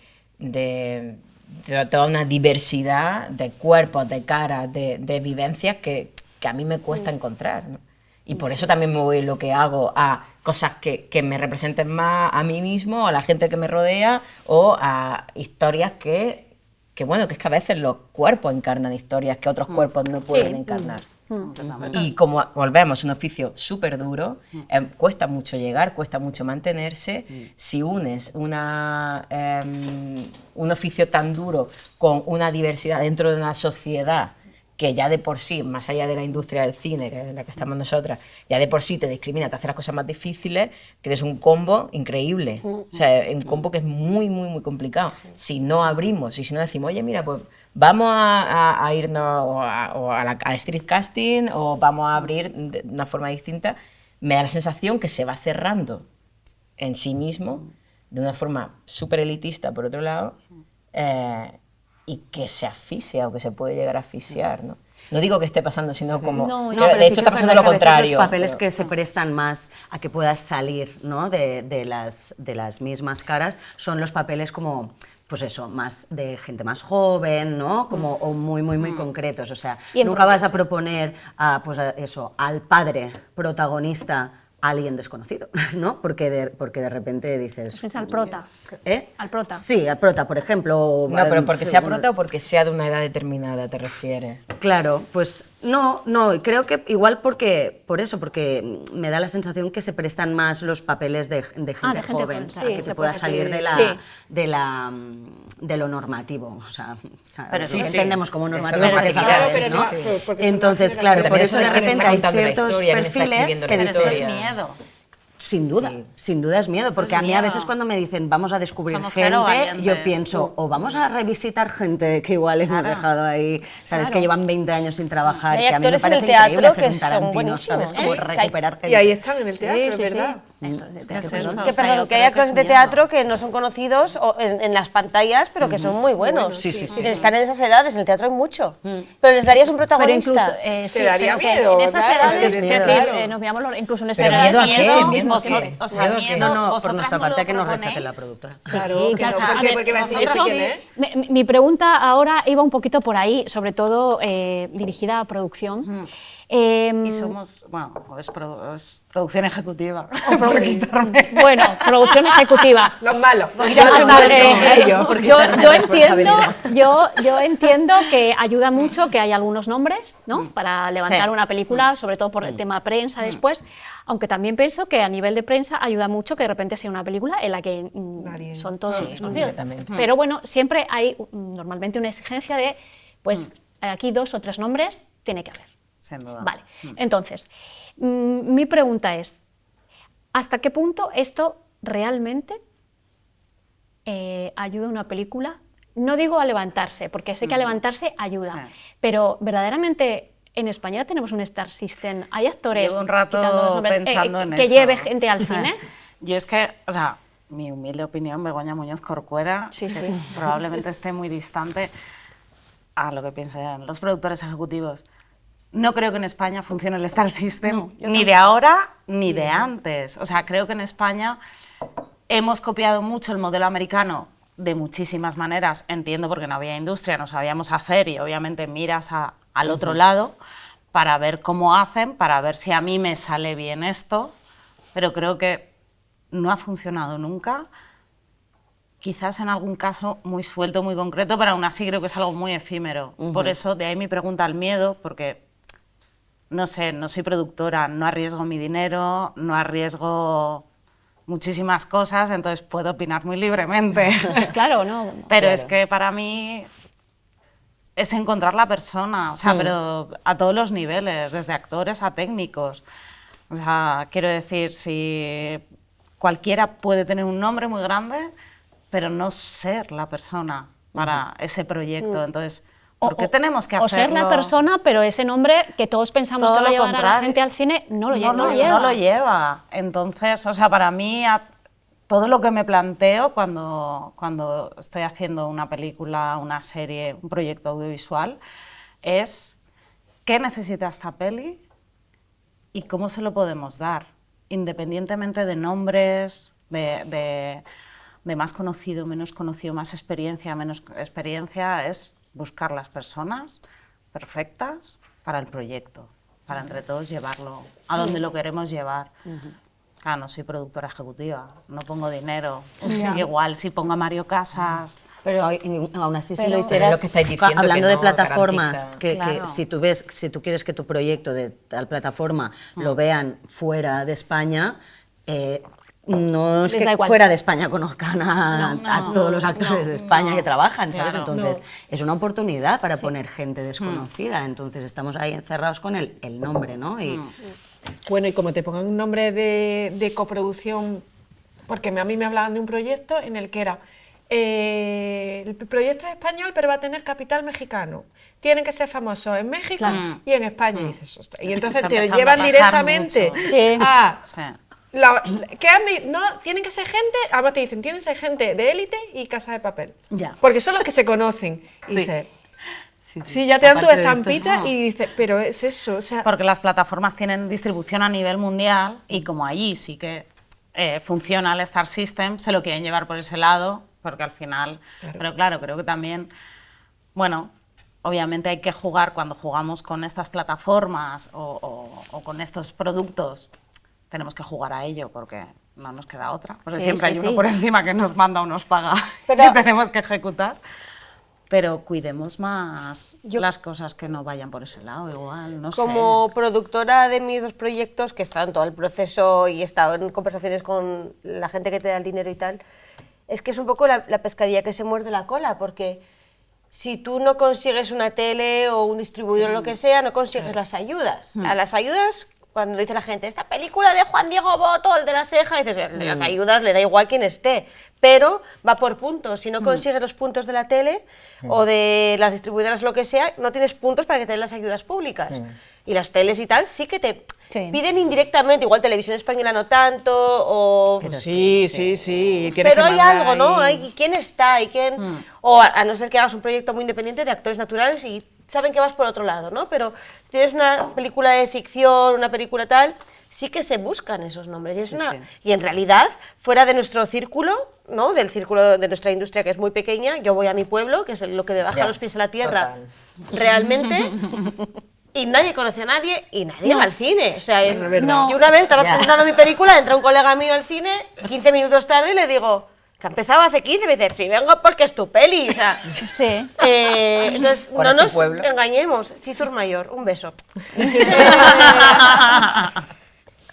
toda una diversidad de cuerpos, de caras, de vivencias que a mí me cuesta encontrar, ¿no? Y por eso también me voy lo que hago a cosas que me representen más a mí mismo, a la gente que me rodea, o a historias que bueno, que es que a veces los cuerpos encarnan historias que otros cuerpos no pueden encarnar. Y como volvemos, es un oficio súper duro, cuesta mucho llegar, cuesta mucho mantenerse. Si unes un oficio tan duro con una diversidad dentro de una sociedad que ya de por sí, más allá de la industria del cine, que es la que estamos nosotras, ya de por sí te discrimina, te hace las cosas más difíciles, tienes un combo increíble. O sea, un combo que es muy, muy, muy complicado. Si no abrimos y si no decimos, oye, mira, pues vamos a irnos a street casting o vamos a abrir de una forma distinta, me da la sensación que se va cerrando en sí mismo de una forma súper elitista, por otro lado, y que se asfixia o que se puede llegar a asfixiar, ¿no? No digo que esté pasando, sino como... No, que de hecho está pasando lo contrario. Los papeles que se prestan más a que puedas salir, ¿no? de las mismas caras son los papeles como... pues eso, más de gente más joven, ¿no? Como, o muy, muy, muy concretos. O sea, nunca vas a proponer al padre protagonista a alguien desconocido, ¿no? Porque de repente dices... Piensa al prota. ¿Eh? Al prota. Sí, al prota, por ejemplo. No, pero porque sea prota o porque sea de una edad determinada, ¿te refieres? Claro, pues no, creo que igual porque me da la sensación que se prestan más los papeles de gente gente joven, joven, o sea, sí, que se te pueda puede salir decir. de lo normativo, o sea, Pero sí, sí, entendemos como Eso normativo es porque normatividad, sabes, sí, ¿no? sí, sí. Porque Entonces, son claro, Pero por también eso de son quienes repente están hay contando la ciertos historia, quienes están perfiles escribiendo que la Pero esto dices... es historia. miedo. Sin duda, sin duda es miedo, porque a mí a miedo. veces cuando me dicen vamos a descubrir Somos cero gente, valientes. yo pienso, o vamos a revisitar gente que igual hemos dejado ahí, sabes, que llevan 20 años sin trabajar, Hay que a mí me actores en el parece increíble teatro hacer que un son Tarantino, ¿sabes? buenísimos, Como ¿eh? recuperar gente. Y ahí están en el teatro, es Sí, sí, verdad. Entonces, ¿Qué es pues, eso? Que, O sea, perdón, yo que hay creo actores es de miedo. teatro que no son conocidos en las pantallas, pero que son muy buenos. Sí, sí, sí, Y que están en esas edades, en el teatro hay mucho. Pero les darías un pero protagonista. incluso Te daría pero que miedo, en esas claro, edades, es que es es miedo. decir, Claro. nos veamos incluso en esas Pero edades. ¿miedo a qué? miedo ¿Miedo a sí. qué? O sea, ¿Miedo a qué? miedo. No, por ¿Vosotras nuestra no lo parte que nos proponéis? rechace la productora. Claro, Sí, que no, claro, a porque, ver, porque me vosotros decís sí. quién es. Mi pregunta ahora iba un poquito por ahí, sobre todo dirigida a producción. Y somos, bueno, es producción ejecutiva. Bueno, producción ejecutiva. Los malos. Yo entiendo que ayuda mucho que haya algunos nombres, ¿no? Para levantar Sí. una película, sobre todo por el tema prensa después, aunque también pienso que a nivel de prensa ayuda mucho que de repente sea una película en la que Nadie. son todos Sí, desconocidos. completamente. Pero bueno, siempre hay normalmente una exigencia de, pues aquí 2 o 3 nombres tiene que haber. Sin duda. Vale, entonces, mi pregunta es, ¿hasta qué punto esto realmente ayuda a una película? No digo a levantarse, porque sé que a levantarse ayuda, Sí. pero verdaderamente en España tenemos un Star System, hay actores Llevo un rato quitando los nombres, pensando en que eso. lleve gente al cine. Yo es que, o sea, mi humilde opinión, Begoña Muñoz Corcuera, Sí, sí. probablemente esté muy distante a lo que piensen los productores ejecutivos. No creo que en España funcione el Star System, ni de ahora ni de antes. O sea, creo que en España hemos copiado mucho el modelo americano de muchísimas maneras. Entiendo porque no había industria, no sabíamos hacer y obviamente miras al otro lado para ver cómo hacen, para ver si a mí me sale bien esto, pero creo que no ha funcionado nunca. Quizás en algún caso muy suelto, muy concreto, pero aún así creo que es algo muy efímero. Por eso, de ahí mi pregunta al miedo, porque no sé, no soy productora, no arriesgo mi dinero, no arriesgo muchísimas cosas, entonces puedo opinar muy libremente. Claro, no. Pero Claro. es que para mí es encontrar la persona, o sea, pero a todos los niveles, desde actores a técnicos. O sea, quiero decir, si cualquiera puede tener un nombre muy grande, pero no ser la persona para ese proyecto. Entonces, ¿por qué tenemos que hacerlo? O ser la persona, pero ese nombre que todos pensamos Todo que va a lo llevar a la contrario. gente al cine no lo lleva. No lo lleva. Entonces, o sea, para mí, todo lo que me planteo cuando estoy haciendo una película, una serie, un proyecto audiovisual, es qué necesita esta peli y cómo se lo podemos dar, independientemente de nombres, de más conocido, menos conocido, más experiencia, menos experiencia, es buscar las personas perfectas para el proyecto, para entre todos llevarlo a donde lo queremos llevar. Claro, no soy productora ejecutiva, no pongo dinero. Igual si pongo a Mario Casas... Pero aún así, si lo Pero hicieras, es lo que estáis diciendo, hablando que de no plataformas, garantiza. que Claro. si tú quieres que tu proyecto de tal plataforma lo vean fuera de España, no es Les da que igual. fuera de España conozcan a todos los actores de España que trabajan, ¿sabes? Claro. Entonces, es una oportunidad para poner gente desconocida. Entonces, estamos ahí encerrados con el nombre, ¿no? Y, Bueno, y como te pongan un nombre de coproducción, porque a mí me hablaban de un proyecto en el que era, el proyecto es español, pero va a tener capital mexicano. Tienen que ser famosos en México Claro. y en España. Y dices, "Ostras", y entonces Está te empezando a llevan pasar directamente mucho. Sí. a... Sí. No, tienen que ser gente, además te dicen, tienen que ser gente de élite y Casa de Papel. Ya. Porque son los que se conocen. Y Sí. dices, sí, ya te dan tu Aparte de esto, estampita y dices, pero es eso, o sea, Porque las plataformas tienen distribución a nivel mundial y como allí sí que funciona el Star System, se lo quieren llevar por ese lado, porque al final... Pero claro, creo que también, bueno, obviamente hay que jugar cuando jugamos con estas plataformas o con estos productos, tenemos que jugar a ello porque no nos queda otra. Porque Sí, siempre sí, hay uno sí. por encima que nos manda o nos paga Pero- y tenemos que ejecutar. Pero cuidemos más las cosas que no vayan por ese lado, igual, no sé. Como productora de mis dos proyectos, que he estado en todo el proceso y he estado en conversaciones con la gente que te da el dinero y tal, es que es un poco la pescadilla que se muerde la cola, porque si tú no consigues una tele o un distribuidor o lo que sea, no consigues las ayudas. A las ayudas, cuando dice la gente, esta película de Juan Diego Boto, el de la ceja, dices, las ayudas le da igual quien esté, pero va por puntos. Si no consigues los puntos de la tele o de las distribuidoras o lo que sea, no tienes puntos para que te den las ayudas públicas. Y las teles y tal sí que te piden indirectamente, igual Televisión Española no tanto, o... sí. tienes Pero que hay mandar algo, ¿no? ahí. Hay quién está y quién... O a no ser que hagas un proyecto muy independiente de actores naturales y saben que vas por otro lado, ¿no? Pero si tienes una película de ficción, una película tal, sí que se buscan esos nombres. Y, y en realidad, fuera de nuestro círculo, ¿no? Del círculo de nuestra industria, que es muy pequeña, yo voy a mi pueblo, que es lo que me baja los pies a la tierra, realmente... Y nadie conoce a nadie y nadie va al cine. O sea, yo una vez estaba presentando mi película, entra un colega mío al cine, 15 minutos tarde, y le digo, que ha empezado hace 15, me dice, sí, vengo porque es tu peli. O sea, Sí. entonces, ¿Cuál no es tu nos pueblo? engañemos. Cizur Mayor, un beso.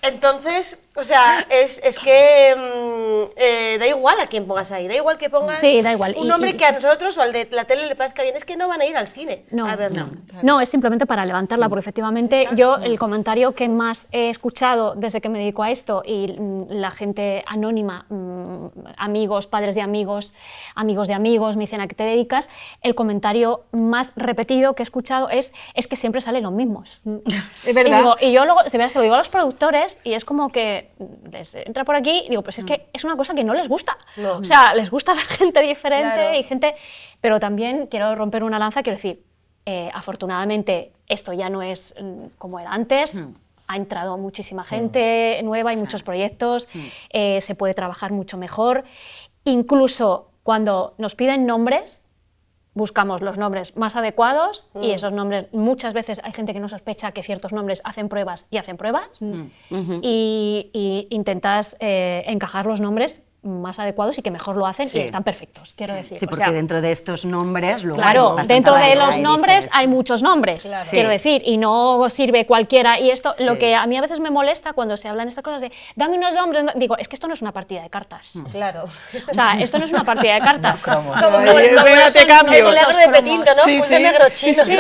Entonces, o sea, es que da igual a quién pongas ahí, da igual que pongas Sí, da igual. un nombre que a nosotros o al de la tele le parezca bien, es que no van a ir al cine a verlo. No, es simplemente para levantarla, porque efectivamente yo el comentario que más he escuchado desde que me dedico a esto y la gente anónima, amigos, padres de amigos, amigos de amigos, me dicen ¿a qué te dedicas? El comentario más repetido que he escuchado es que siempre salen los mismos. Es verdad. Y yo luego, de verdad, se lo digo a los productores y es como que repente les entra por aquí y digo, pues es que es una cosa que no les gusta. O sea, les gusta ver gente diferente y gente... Pero también quiero romper una lanza, quiero decir, afortunadamente esto ya no es como era antes, ha entrado muchísima gente nueva, hay muchos proyectos, se puede trabajar mucho mejor. Incluso cuando nos piden nombres, buscamos los nombres más adecuados y esos nombres, muchas veces hay gente que no sospecha que ciertos nombres hacen pruebas y intentas encajar los nombres más adecuados y que mejor lo hacen y están perfectos, quiero decir. Sí, porque dentro de estos nombres... Luego claro, hay dentro de variedad los y nombres dices, hay muchos nombres, quiero decir, y no sirve cualquiera. Y esto, lo que a mí a veces me molesta cuando se hablan estas cosas de dame unos nombres, digo, es que esto no es una partida de cartas. Claro. O sea, esto no es una partida de cartas. Como te cambio. el milagro de Petinto, ¿no? Un negro chino. Sí,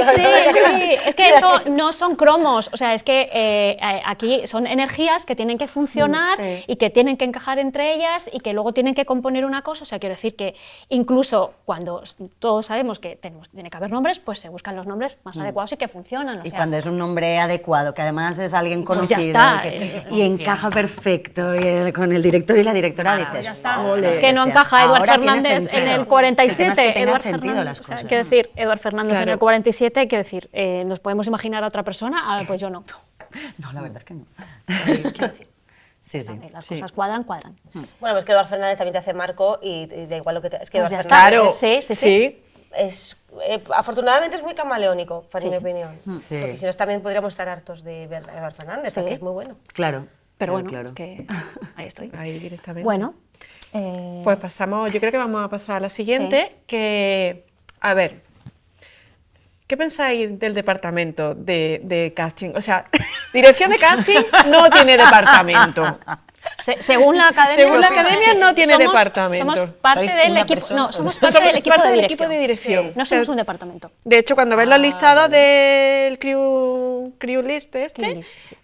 es que esto no son cromos, o sea, es que aquí son energías que tienen que funcionar y que tienen que encajar entre ellas y que luego tienen que componer una cosa, o sea, quiero decir que incluso cuando todos sabemos que tiene que haber nombres, pues se buscan los nombres más adecuados y que funcionan. O y sea, cuando es un nombre adecuado, que además es alguien Pues conocido ya está, y encaja perfecto y con el director y la directora, dices, ya está. "Ole, Es que no o sea, encaja Eduard ahora tiene Fernández en sentido". el 47. El tema es que tenga Eduard sentido Fernández, las o sea, cosas. quiero decir, Eduard Fernández en Claro. el 47, quiero decir, ¿nos podemos imaginar a otra persona? Ah, pues yo no. No, la verdad es que no. Quiero decir, Sí, sí. las cosas cuadran. Bueno, pues que Eduard Fernández también te hace marco y da igual lo que te... Es que Pues Eduard ya está. Fernández Sí. afortunadamente es muy camaleónico, para mi opinión. Sí. Porque si no también podríamos estar hartos de ver a Eduard Fernández, Sí. que es muy bueno. Claro. Pero claro, bueno, claro. es que ahí estoy. Ahí directamente. Bueno, Pues pasamos, yo creo que vamos a pasar a la siguiente, que, a ver, ¿qué pensáis del departamento de casting? O sea, dirección de casting no tiene departamento. según la academia, Según la academia no tiene somos- departamento. Somos parte ¿Sois del una equipo. persona? No, somos Somos parte del equipo parte de del dirección. equipo de dirección. No somos un departamento. De hecho, cuando ves los listados del crew list Crew list, sí.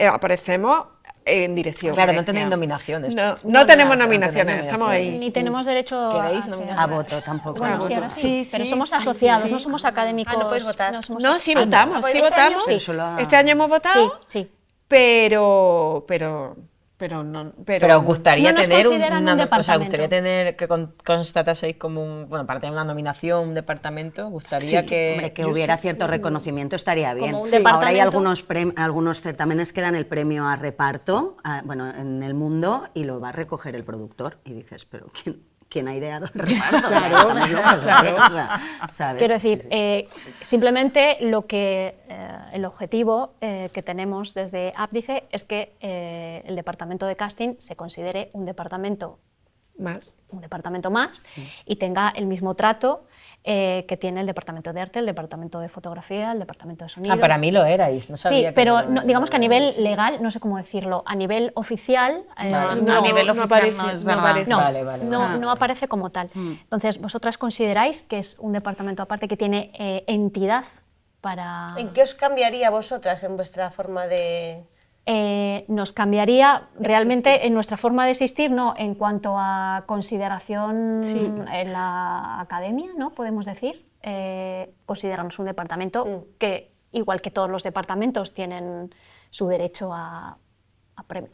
aparecemos en dirección. Claro, no tenéis nominaciones. No tenemos nada, nominaciones, tenéis estamos ahí. Ni tenemos derecho ¿Queréis a nominar? A voto tampoco. Bueno, a sí, voto. ahora sí, Sí, pero sí, somos sí, asociados, sí. no somos académicos. no puedes votar. somos No, sí asociados. votamos, sí este votamos. año Pero solo a- Este año hemos votado, Sí. pero no. Pero os gustaría No nos tener consideran un o sea, departamento. gustaría tener que constataseis como un, bueno, para tener una nominación, un departamento, gustaría Sí, que hombre, que hubiera cierto reconocimiento estaría bien. Como un Sí. Ahora hay departamento. algunos certámenes que dan el premio a reparto, bueno, en el mundo, y lo va a recoger el productor. Y dices, pero ¿quién ha ideado el reparto? Claro, Estamos locos, claro. ¿o sea, ¿sabes? Quiero decir, Sí, sí. simplemente el objetivo que tenemos desde Ábdice es que el departamento de casting se considere un departamento Más. más y tenga el mismo trato que tiene el departamento de arte, el departamento de fotografía, el departamento de sonido. para mí lo erais, no sabía Sí, que pero no- digamos que a nivel legal, no sé cómo decirlo, a nivel oficial, Vale. A nivel oficial aparece, no es no verdad. aparece. no, Vale. no aparece como tal. Entonces, ¿vosotras consideráis que es un departamento aparte que tiene entidad para...? ¿En qué os cambiaría a vosotras en vuestra forma de...? Nos cambiaría realmente en nuestra forma de existir, no, en cuanto a consideración en la academia, ¿no? Podemos decir, consideramos un departamento que, igual que todos los departamentos, tienen su derecho a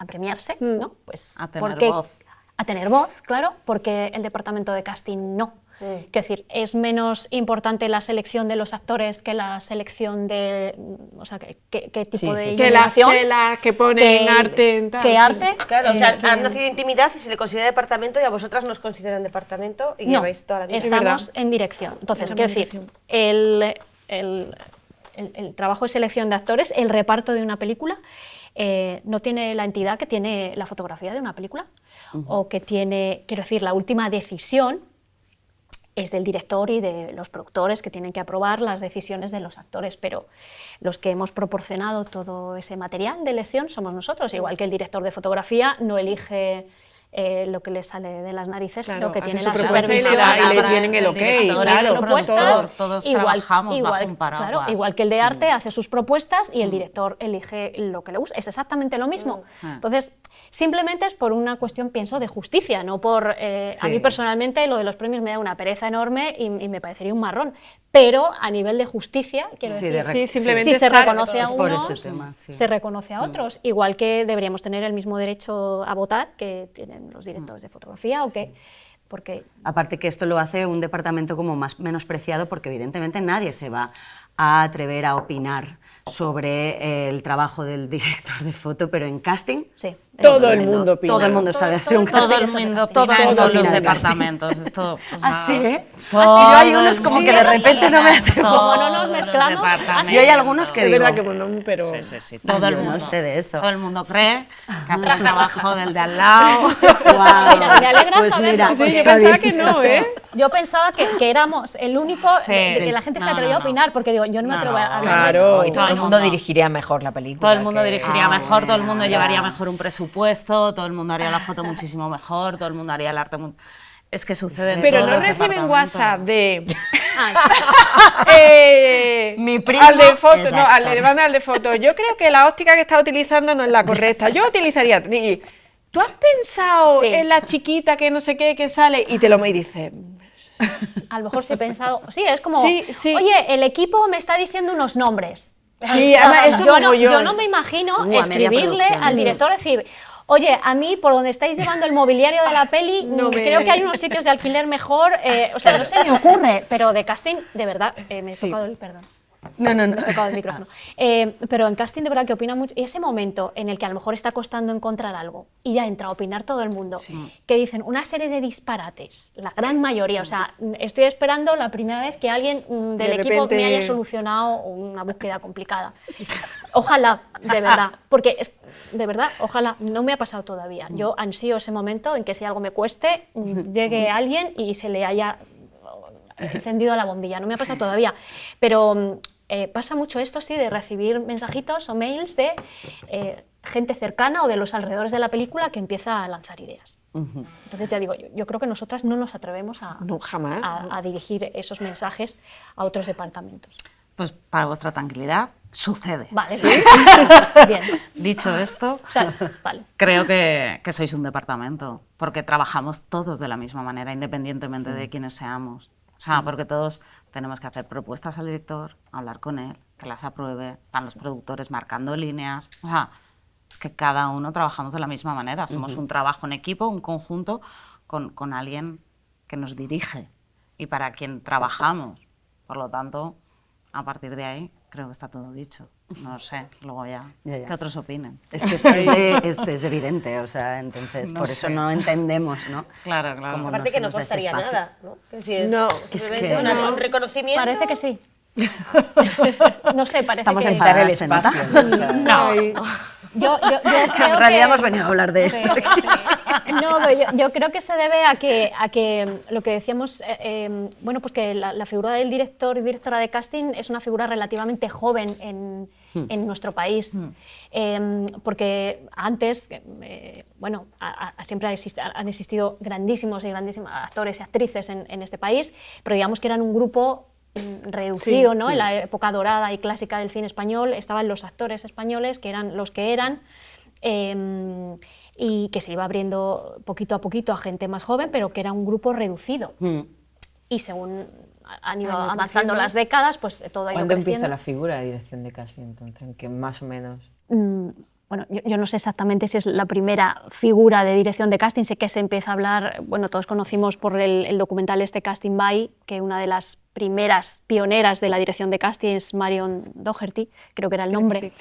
premiarse, ¿no? Pues A tener porque- voz. A tener voz, claro, porque el departamento de casting no. Quiero decir, es menos importante la selección de los actores que la selección de, o sea, qué tipo Sí, de sí, sí. Que las iluminación, telas que ponen arte en tal. que sí. arte. Claro, o sea, que- han nacido intimidad y se le considera departamento y a vosotras nos consideran departamento y no, lleváis toda la vida. estamos en dirección. Entonces, quiero decir, el trabajo de selección de actores, el reparto de una película, no tiene la entidad que tiene la fotografía de una película, o que tiene, quiero decir, la última decisión es del director y de los productores que tienen que aprobar las decisiones de los actores, pero los que hemos proporcionado todo ese material de elección somos nosotros, igual que el director de fotografía no elige lo que le sale de las narices, Claro, lo que hace tiene su la propuesta y le supervisión. da- y le Palabra tienen el del ok, director, claro. el Propuestas, todos trabajamos bajo un paraguas. claro, igual que el de arte hace sus propuestas y el director elige lo que le gusta. Es exactamente lo mismo. Entonces, simplemente es por una cuestión, pienso, de justicia, no por... A mí personalmente lo de los premios me da una pereza enorme y me parecería un marrón. pero a nivel de justicia, quiero decir, Sí, simplemente si se estar- reconoce a Es por unos, ese tema, sí. se reconoce a otros, igual que deberíamos tener el mismo derecho a votar que tienen los directores de fotografía, o que, porque Aparte que esto lo hace un departamento como más menospreciado porque evidentemente nadie se va a atrever a opinar sobre el trabajo del director de foto, pero en casting sí. Todo el mundo opina. todo el mundo sabe hacer un casting. Todo el mundo Todo opina en el todos mundo los opina de casting. departamentos. Esto, o sea, Así, ¿eh? todo Yo hay unos el como mundo que de repente no me opina, atrevo. Como no nos todos los mezclamos, departamentos. Yo hay algunos que Es digo, verdad que bueno, pero... Sí, sí, sí, todo el yo mundo. no sé de eso. Todo el mundo cree que hace el trabajo del de al lado. Guau, Mira, me alegra pues saberlo, mira, porque Sí, yo está pensaba bien. que no, ¿eh? Yo pensaba que éramos el único Sí. de que la gente se No, atrevía no, a opinar, porque digo, yo no me No, atrevo a no, hablar. claro. Y todo el mundo dirigiría mejor la película. Todo el mundo que- dirigiría mejor, todo el mundo bueno, llevaría ya. mejor un presupuesto, todo el mundo haría la foto muchísimo mejor, todo el mundo haría el arte. Es que sucede en Pero todos no los reciben departamentos. WhatsApp de... Ay, Mi primo, al de foto, no, exacto. le mandan al de foto. Yo creo que la óptica que está utilizando no es la correcta. Yo utilizaría... y, ¿tú has pensado Sí. en la chiquita que no sé qué que sale? Y te lo me dice... a lo mejor sí he pensado, sí, es como, Sí, sí. oye, el equipo me está diciendo unos nombres. Sí, además, eso yo, como yo. yo no me imagino A media escribirle producción, al sí. director, decir, oye, a mí por donde estáis llevando el mobiliario de la peli, No me- creo que hay unos sitios de alquiler mejor, o sea, no se me ocurre, pero de casting, de verdad, me he Sí. tocado el perdón. No, no, no. Me he tocado el micrófono. Pero en casting de verdad que opina mucho. Y ese momento en el que a lo mejor está costando encontrar algo y ya entra a opinar todo el mundo, que dicen una serie de disparates, la gran mayoría. O sea, estoy esperando la primera vez que alguien del De equipo me repente- haya solucionado una búsqueda complicada. Ojalá, de verdad. Porque, de verdad, ojalá, no me ha pasado todavía. Yo ansío ese momento en que si algo me cueste, llegue alguien y se le haya encendido la bombilla. No me ha pasado todavía, pero pasa mucho esto, sí, de recibir mensajitos o mails de gente cercana o de los alrededores de la película que empieza a lanzar ideas. Entonces ya digo, yo creo que nosotras no nos atrevemos No, jamás. a dirigir esos mensajes a otros departamentos. Pues para vuestra tranquilidad, sucede. Vale, bien. Dicho esto, O sea, vale. creo que sois un departamento, porque trabajamos todos de la misma manera, independientemente de quiénes seamos. O sea, porque todos tenemos que hacer propuestas al director, hablar con él, que las apruebe, están los productores marcando líneas. O sea, es que cada uno trabajamos de la misma manera. Somos un trabajo en equipo, un conjunto, con alguien que nos dirige y para quien trabajamos. Por lo tanto, a partir de ahí, creo que está todo dicho. No sé, luego ya, Ya. que otros opinen. Es que es evidente, o sea, entonces No por eso sé. no entendemos, ¿no? Claro, claro. Como Aparte que no nos da este costaría espacio. nada, ¿no? Es decir, No, simplemente que un reconocimiento. Parece que sí. No sé, parece Estamos que... enfadados. Dar el ¿se nota? espacio. ¿No? O sea, Ay, Yo creo En realidad que- hemos venido a hablar de esto. No, pero yo creo que se debe a que lo que decíamos, bueno, pues que la figura del director y directora de casting es una figura relativamente joven en nuestro país. Porque antes, bueno, siempre han existido grandísimos y grandísimas actores y actrices en este país, pero digamos que eran un grupo reducido, Sí, ¿no? En la época dorada y clásica del cine español estaban los actores españoles, que eran los que eran, y que se iba abriendo poquito a poquito a gente más joven, pero que era un grupo reducido. Y según han ido ido avanzando creciendo. las décadas, pues todo ha ido ¿Cuándo creciendo. empieza la figura de dirección de casting, entonces? ¿En qué más o menos? Bueno, yo no sé exactamente si es la primera figura de dirección de casting, sé que se empieza a hablar, bueno, todos conocimos por el documental este Casting By, que una de las primeras pioneras de la dirección de casting es Marion Doherty, creo que era el nombre,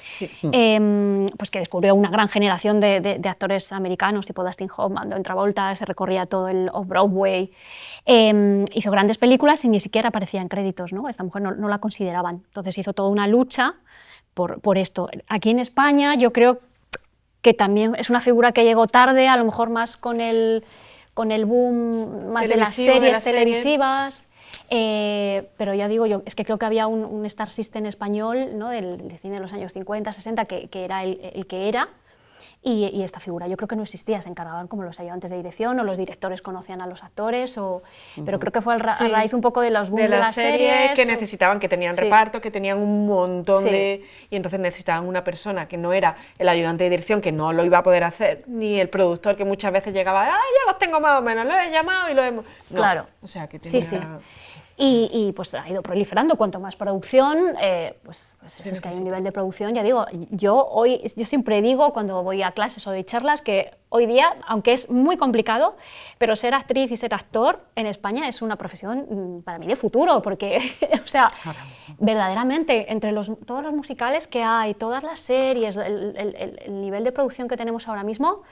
pues que descubrió una gran generación de actores americanos, tipo Dustin Hoffman, John Travolta, se recorría todo el Off-Broadway, hizo grandes películas y ni siquiera aparecía en créditos, ¿no? Esta mujer no la consideraban, entonces hizo toda una lucha por esto. Aquí en España yo creo que también es una figura que llegó tarde, a lo mejor más con el boom más de las Televisivo, de series la serie. televisivas, pero ya digo yo, es que creo que había un Star System español, ¿no? del cine de los años 50, 60, que era el que era, y esta figura yo creo que no existía, se encargaban como los ayudantes de dirección o los directores conocían a los actores, pero creo que fue a Sí. raíz un poco de los booms de las series que o- necesitaban, que tenían Sí. reparto, que tenían un montón Sí. de... Y entonces necesitaban una persona que no era el ayudante de dirección, que no lo iba a poder hacer, ni el productor, que muchas veces llegaba, ya los tengo más o menos, lo he llamado y lo hemos... No, Claro. o sea, que Sí, tenía... sí. y pues ha ido proliferando. Cuanto más producción, pues es que hay un nivel de producción, ya digo, yo siempre digo cuando voy a clases o doy charlas que hoy día, aunque es muy complicado, pero ser actriz y ser actor en España es una profesión para mí de futuro, porque, o sea, verdaderamente, entre todos los musicales que hay, todas las series, el nivel de producción que tenemos ahora mismo,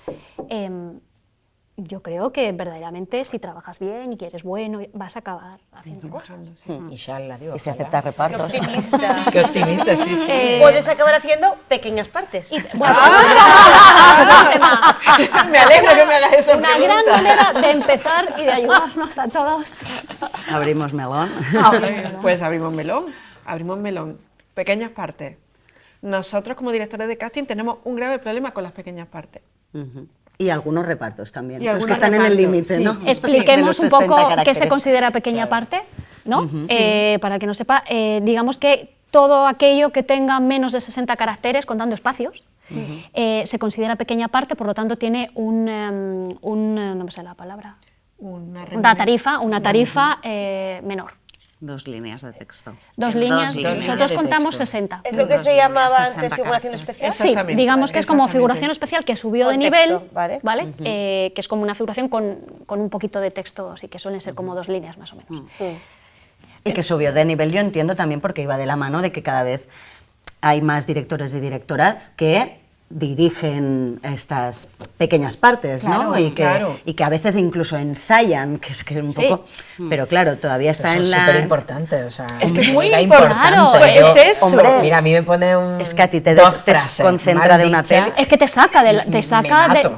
yo creo que verdaderamente si trabajas bien y que eres bueno, vas a acabar haciendo cosas. Inshallah, digo, Y se ojalá. acepta repartos. Qué optimista, sí, sí. Puedes acabar haciendo pequeñas partes. Bueno, Me alegro que me hagas esa una gran manera de empezar y de ayudarnos a todos. Abrimos melón. Pues abrimos melón. Pequeñas partes. Nosotros como directores de casting tenemos un grave problema con las pequeñas partes. Y algunos repartos también, Y los que algunos están en el repartos, límite, sí. ¿no? Expliquemos De un los 60 poco qué se caracteres. considera pequeña parte, ¿no? Para que no sepa, digamos que todo aquello que tenga menos de 60 caracteres, contando espacios, se considera pequeña parte, por lo tanto tiene no me sé la palabra, una tarifa menor. 2 líneas de texto. 2 líneas, líneas nosotros de contamos texto. 60. Es lo que se 2 líneas, llamaba 60 antes figuración caracteres. especial. Sí, Exactamente, digamos que es como exactamente. figuración especial que subió de Con nivel, texto, ¿vale? Que es como una figuración con un poquito de texto, así que suelen ser como 2 líneas más o menos. Y que subió de nivel, yo entiendo también porque iba de la mano de que cada vez hay más directores y directoras que dirigen estas pequeñas partes, ¿no? Claro, Y que a veces incluso ensayan, que es un Sí. poco... Pero claro, todavía está Eso en es la... súper importante, o sea, Es que es muy mega importante. Claro, Pues es eso. Hombre, Mira, a mí me pone un... Es que a ti te dos frases desconcentra mal de una dichas. peli. Es que te saca, Me mato,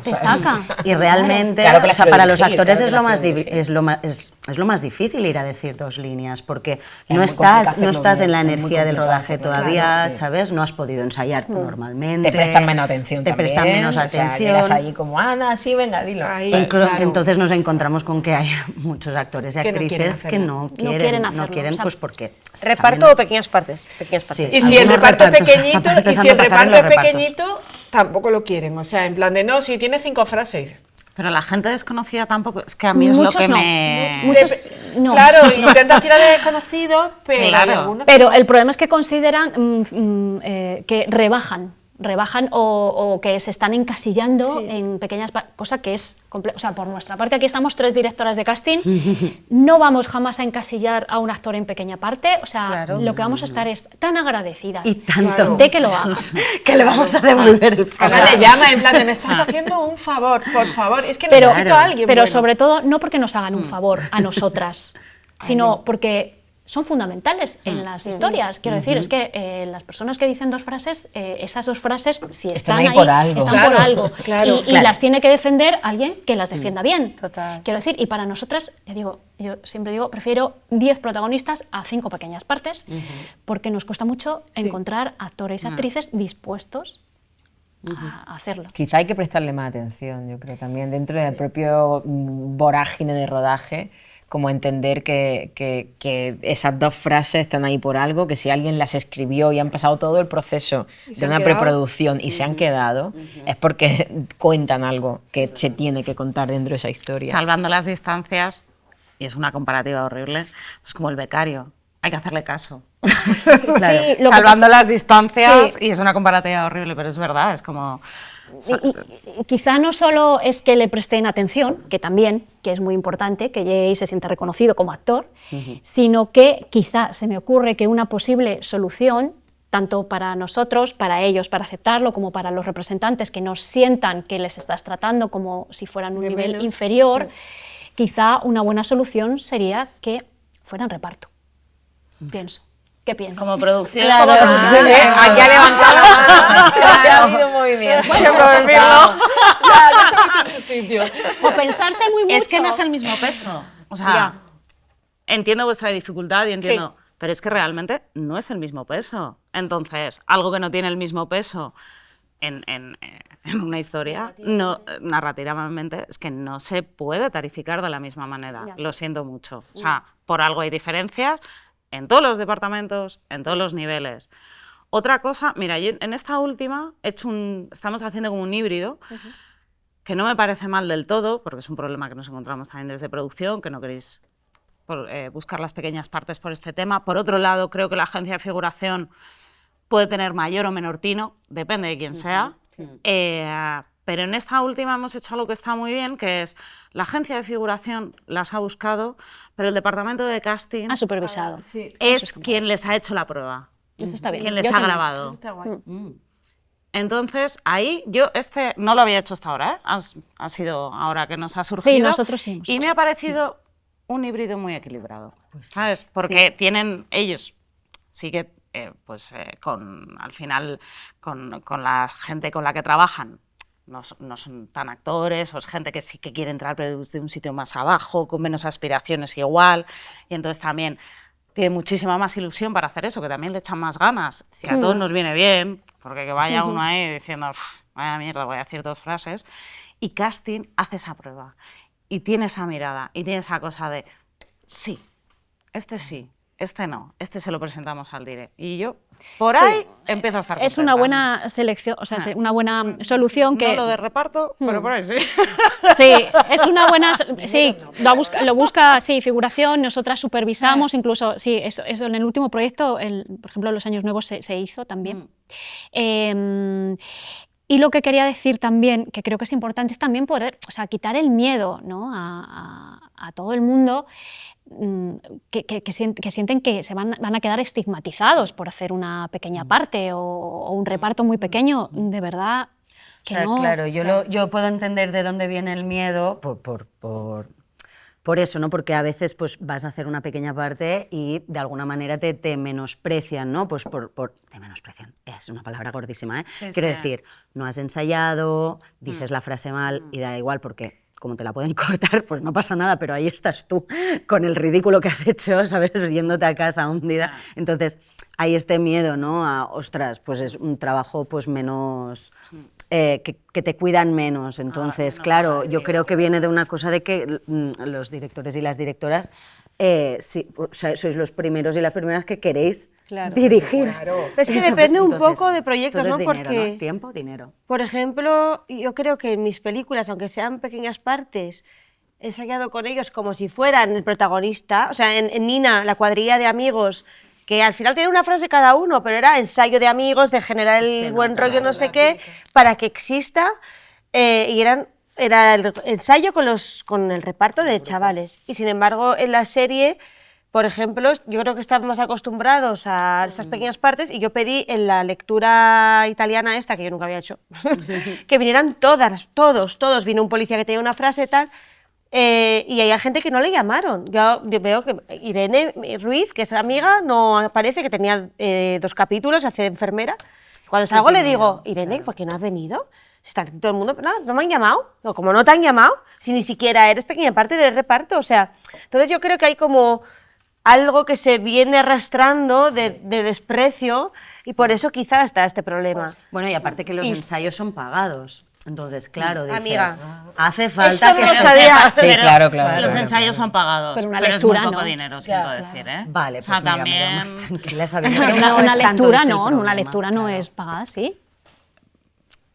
te o sea. saca. Y realmente, Claro que las o sea, quiero para los dirigir, actores claro es que lo las más quiero es lo más difícil ir a decir 2 líneas, porque muy no complicado estás hacerlo en la bien, es muy energía del complicado rodaje hacerlo todavía, claro, sí. ¿sabes? No has podido ensayar normalmente. Te prestan menos atención Te prestan también, menos o sea, atención. llegas allí como, Ana, sí, venga, dilo. Ahí, Inclu- claro. Entonces nos encontramos con que hay muchos actores y Que no quieren actrices que hacerlo. no quieren hacerlo, quieren, o sea, pues porque... ¿Reparto también- o pequeñas partes? Pequeñas partes. Sí. Y si el Algunos reparto es repartos, pequeñito, está y empezando si el a pasar en reparto es los repartos. pequeñito, tampoco lo quieren. O sea, en plan de no, si tiene 5 frases. Pero la gente desconocida tampoco, es que a mí es Muchos lo que no. me... Muchos no. Claro, intentas tirar de desconocidos, pero Claro. hay algunos Pero el problema es que consideran que rebajan o que se están encasillando en pequeñas cosa que es o sea, por nuestra parte aquí estamos 3 directoras de casting, no vamos jamás a encasillar a un actor en pequeña parte, o sea, Claro. lo que vamos a estar es tan agradecidas Y tanto. de que lo hagas. Que le vamos a devolver el favor. Ahora le llama en plan de me estás haciendo un favor, por favor. Es que Pero, necesito a alguien pero bueno. sobre todo no porque nos hagan un favor a nosotras, sino porque son fundamentales en las historias. Quiero decir, es que las personas que dicen 2 frases, esas 2 frases, si están ahí ahí, por algo. están Claro, por algo. claro, Y las tiene que defender alguien que las Mm. defienda bien. Total. Quiero decir, y para nosotras, yo siempre digo, prefiero 10 protagonistas a 5 pequeñas partes, porque nos cuesta mucho encontrar actores y actrices dispuestos a hacerlo. Quizá hay que prestarle más atención, yo creo, también dentro del propio vorágine de rodaje, como entender que esas 2 frases están ahí por algo, que si alguien las escribió y han pasado todo el proceso se de han una quedado. preproducción y se han quedado, es porque cuentan algo que se tiene que contar dentro de esa historia. Salvando las distancias, y es una comparativa horrible, es como el becario, hay que hacerle caso. Claro. Sí, lo que Salvando las distancias, Sí. y es una comparativa horrible, pero es verdad, es como... Y quizá no solo es que le presten atención, que también, que es muy importante, que Jay se sienta reconocido como actor, sino que quizá se me ocurre que una posible solución, tanto para nosotros, para ellos, para aceptarlo, como para los representantes que nos sientan que les estás tratando como si fueran un De nivel menos. inferior, quizá una buena solución sería que fueran reparto. Pienso. ¿Qué piensas? Como producción. Claro. Aquí ha levantado la mano. Ya ha habido movimiento. O pensarse muy mucho. Es que no es el mismo peso. O sea, Ya. entiendo vuestra dificultad y entiendo, pero es que realmente no es el mismo peso. Entonces, algo que no tiene el mismo peso en una historia, no, narrativamente, es que no se puede tarificar de la misma manera. Ya. Lo siento mucho. O sea, por algo hay diferencias en todos los departamentos, en todos los niveles. Otra cosa, mira, yo en esta última estamos haciendo como un híbrido, que no me parece mal del todo, porque es un problema que nos encontramos también desde producción, que no queréis buscar las pequeñas partes por este tema. Por otro lado, creo que la agencia de figuración puede tener mayor o menor tino, depende de quién sea. Pero en esta última hemos hecho algo que está muy bien, que es la agencia de figuración las ha buscado, pero el departamento de casting Ha supervisado. es quien les ha hecho la prueba, Eso está bien. quien les Yo ha también. grabado. Está guay. Entonces, ahí yo no lo había hecho hasta ahora, ¿eh? Ha sido ahora que nos ha surgido. Sí, nosotros sí hemos Y me ha parecido un híbrido muy equilibrado, ¿sabes? Porque tienen ellos, sí que, al final, con la gente con la que trabajan, no son tan actores, o es gente que sí que quiere entrar pero desde un sitio más abajo, con menos aspiraciones igual, y entonces también tiene muchísima más ilusión para hacer eso, que también le echan más ganas, que a todos nos viene bien, porque que vaya uno ahí diciendo, vaya mierda, voy a decir 2 frases, y casting hace esa prueba, y tiene esa mirada, y tiene esa cosa de, sí, este no, este se lo presentamos al direct, y yo por ahí empiezo a estar Es una contenta. buena selección, o sea, una buena solución que... No lo de reparto, pero por ahí sí. Sí, es una buena... Sí, lo busca, sí, figuración, nosotras supervisamos, incluso, sí, eso en el último proyecto, por ejemplo, Los Años Nuevos se hizo también. Y lo que quería decir también, que creo que es importante, es también poder, o sea, quitar el miedo, ¿no?, a todo el mundo, que sienten que se van a quedar estigmatizados por hacer una pequeña parte o un reparto muy pequeño, de verdad que o sea, no. claro, yo puedo entender de dónde viene el miedo por eso, ¿no? Porque a veces pues, vas a hacer una pequeña parte y de alguna manera te menosprecian, ¿no? Pues te menosprecian, es una palabra gordísima, ¿eh? Quiero decir, no has ensayado, dices la frase mal y da igual porque como te la pueden cortar, pues no pasa nada, pero ahí estás tú con el ridículo que has hecho, ¿sabes? Yéndote a casa hundida. Entonces, hay este miedo, ¿no? A, ostras, pues es un trabajo pues menos... que te cuidan menos. Entonces, claro, yo creo que viene de una cosa de que los directores y las directoras sí, o sea, sois los primeros y las primeras que queréis dirigir. Pero es que depende un poco de proyectos, todo ¿no? es dinero, Porque, ¿no? Tiempo, dinero. por ejemplo, yo creo que en mis películas, aunque sean pequeñas partes, he ensayado con ellos como si fueran el protagonista. O sea, en Nina, la cuadrilla de amigos, que al final tiene una frase cada uno, pero era ensayo de amigos, de generar el buen rollo, no sé qué, para que exista, y era el ensayo con el reparto de chavales. Y sin embargo, en la serie, por ejemplo, yo creo que estamos más acostumbrados a esas pequeñas partes, y yo pedí en la lectura italiana esta, que yo nunca había hecho, que vinieran todos. Vino un policía que tenía una frase tal, y hay gente que no le llamaron. Yo veo que Irene Ruiz, que es amiga, no aparece, que tenía 2 capítulos, hace de enfermera. Cuando salgo le digo, Irene, ¿por qué no has venido? Está aquí todo el mundo, pero no me han llamado. No, como no te han llamado, si ni siquiera eres pequeña parte del reparto. O sea, entonces yo creo que hay como algo que se viene arrastrando de desprecio, y por eso quizás está este problema. Bueno, y aparte que los ensayos son pagados. Entonces, claro, dices, Amiga, hace falta eso que no lo se sabía. Sí, claro. Los ensayos son pagados, Pero una es lectura, muy poco ¿no? dinero, siento decir, ¿eh? Vale, O sea, pues mira, me también... quedo más tranquila sabiendo Pero que no una es tanto lectura este el no, una problema, lectura no claro. es pagada, ¿sí?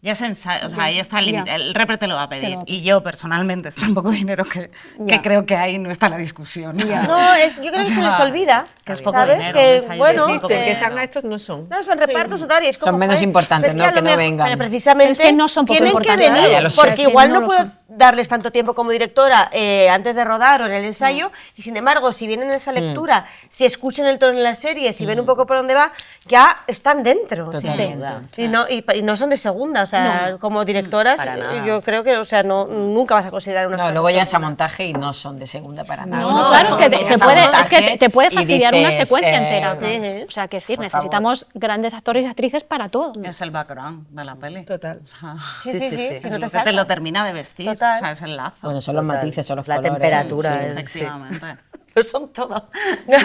Ya es ensayo, o sea, ahí está el límite, Ya. el repre te lo va a pedir. Te lo- Y yo, personalmente, es tan poco dinero que Ya. creo que ahí no está la discusión. No, yo creo que se les olvida, que es poco ¿sabes? dinero, Que, un ensayo bueno, de Existen, que que están a estos no son. no, son repartos o tal, y es como, Son menos joder, importantes, pero es ¿no? a lo Que no mejor- vengan. Pero precisamente Pero es que no son poco tienen que importantes. venir, Ya lo sé. porque Es que igual no no lo puedo son. darles tanto tiempo como directora antes de rodar o en el ensayo, y sin embargo, si vienen en esa lectura, si escuchan el tono en la serie, si ven un poco por dónde va, ya están dentro. o sea, Totalmente. y no son de segunda, o sea, como directoras, para nada. yo creo que, o sea, nunca vas a considerar una No, cosa luego ya a segunda. montaje y no son de segunda para nada. No, claro, es que te puede y fastidiar una dices, secuencia entera. sí. O sea, que decir, por favor. necesitamos grandes actores y actrices para todo. es el background de la peli. Total. O sea, Sí, es no lo te que saca. te lo termina de vestir, Total. o sea, es el lazo. Bueno, son los matices, son los La colores. temperatura, sí. Efectivamente. Pero son todo.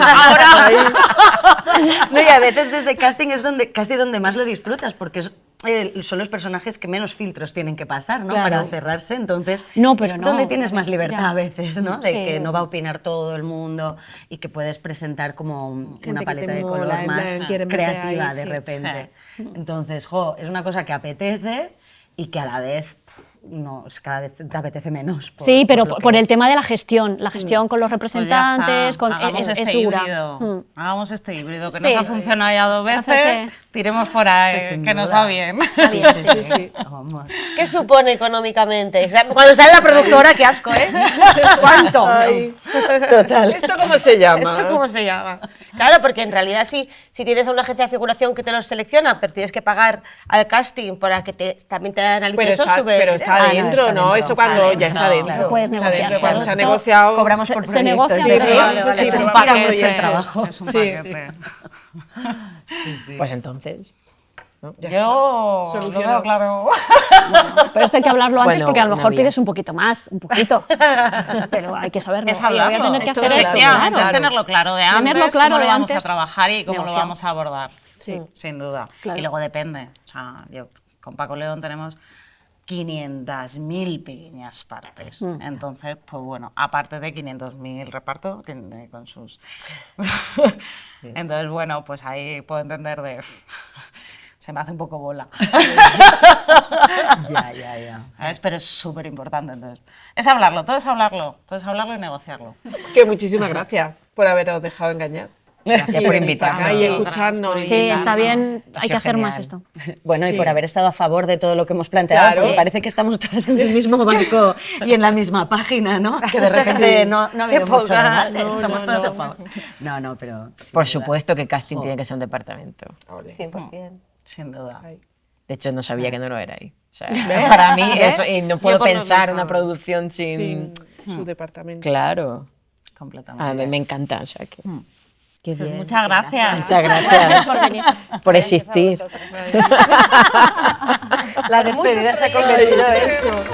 Ahora. No, y a veces desde casting es casi donde más lo disfrutas, porque son los personajes que menos filtros tienen que pasar, ¿no? Para cerrarse, entonces No, pero es no, donde tienes pero más libertad ya. a veces, ¿no? De Sí. que no va a opinar todo el mundo y que puedes presentar como una que te paleta de mola, color en más plan, quieren meter creativa ahí, de sí. repente. Entonces, es una cosa que apetece y que a la vez no, cada vez te apetece menos. Sí, pero lo que por el es. tema de la gestión con los Pues ya representantes, está, hagamos es este dura. híbrido, hagamos este híbrido, que Sí. nos ha funcionado ya 2 veces, Sí. tiremos por ahí, Pues sin que nos duda. va bien. Sí, sí, sí. Vamos. ¿Qué supone económicamente? O sea, cuando sale la productora, qué asco, ¿eh? ¿Cuánto? Ay, Total. ¿esto cómo se llama? ¿Esto cómo se llama? Claro, porque en realidad si tienes a una agencia de figuración que te los selecciona, pero tienes que pagar al casting para que también te analice Pero eso, está, sube. pero está Ah, no, dentro, está ¿no? dentro. Eso cuando ya está Claro, dentro. claro. Puedes Está negociar, dentro, cuando claro. se ha Todo- negociado. Cobramos por Se proyectos. negocia, sí, pero- sí. Vale, vale, Se pero estira vamos, mucho ya. el trabajo. Es un Sí. paquete. Pues entonces. Ya Yo lo Solucionado. veo claro. Pero esto hay que hablarlo antes Bueno, porque a lo mejor Navia. pides un poquito más, un poquito. Pero hay que saberlo. Es Oye, voy a hablarlo. tener que Esto hacer esto, Efectivamente, claro. es tenerlo claro de antes, Tenerlo claro cómo de lo vamos a antes, trabajar y cómo lo negociar. vamos a abordar. Sí. Sin duda. Claro. Y luego depende. O sea, yo con Paco León tenemos 500.000 pequeñas partes. Entonces, pues bueno, aparte de 500.000 reparto con sus... Entonces, bueno, pues ahí puedo entender de... Se me hace un poco bola. Ya. ¿Sabes? Pero es súper importante. Entonces, es hablarlo, todo es hablarlo y negociarlo. Que muchísimas gracias por haberos dejado engañar. Gracias por invitarnos. Y escucharnos. Sí, está bien, Ha hay que sido hacer más genial. esto. Bueno, y Sí. por haber estado a favor de todo lo que hemos planteado, Claro. porque parece que estamos todas en el mismo barco y en la misma página, ¿no? Que de repente no ha habido mucho poca. debate, No, estamos no, todas no. a favor. No, pero... sin Por duda. supuesto que casting tiene que ser un departamento. 100%. Sin duda. De hecho, no sabía que no lo era ahí. O sea, para mí, eso, y no puedo Yo con pensar los una demás. producción sin. Sin su departamento. Claro. Completamente. A mí me encanta. O sea, que... Qué bien. Muchas gracias. Muchas gracias Por venir. por existir. La despedida se ha convertido en eso.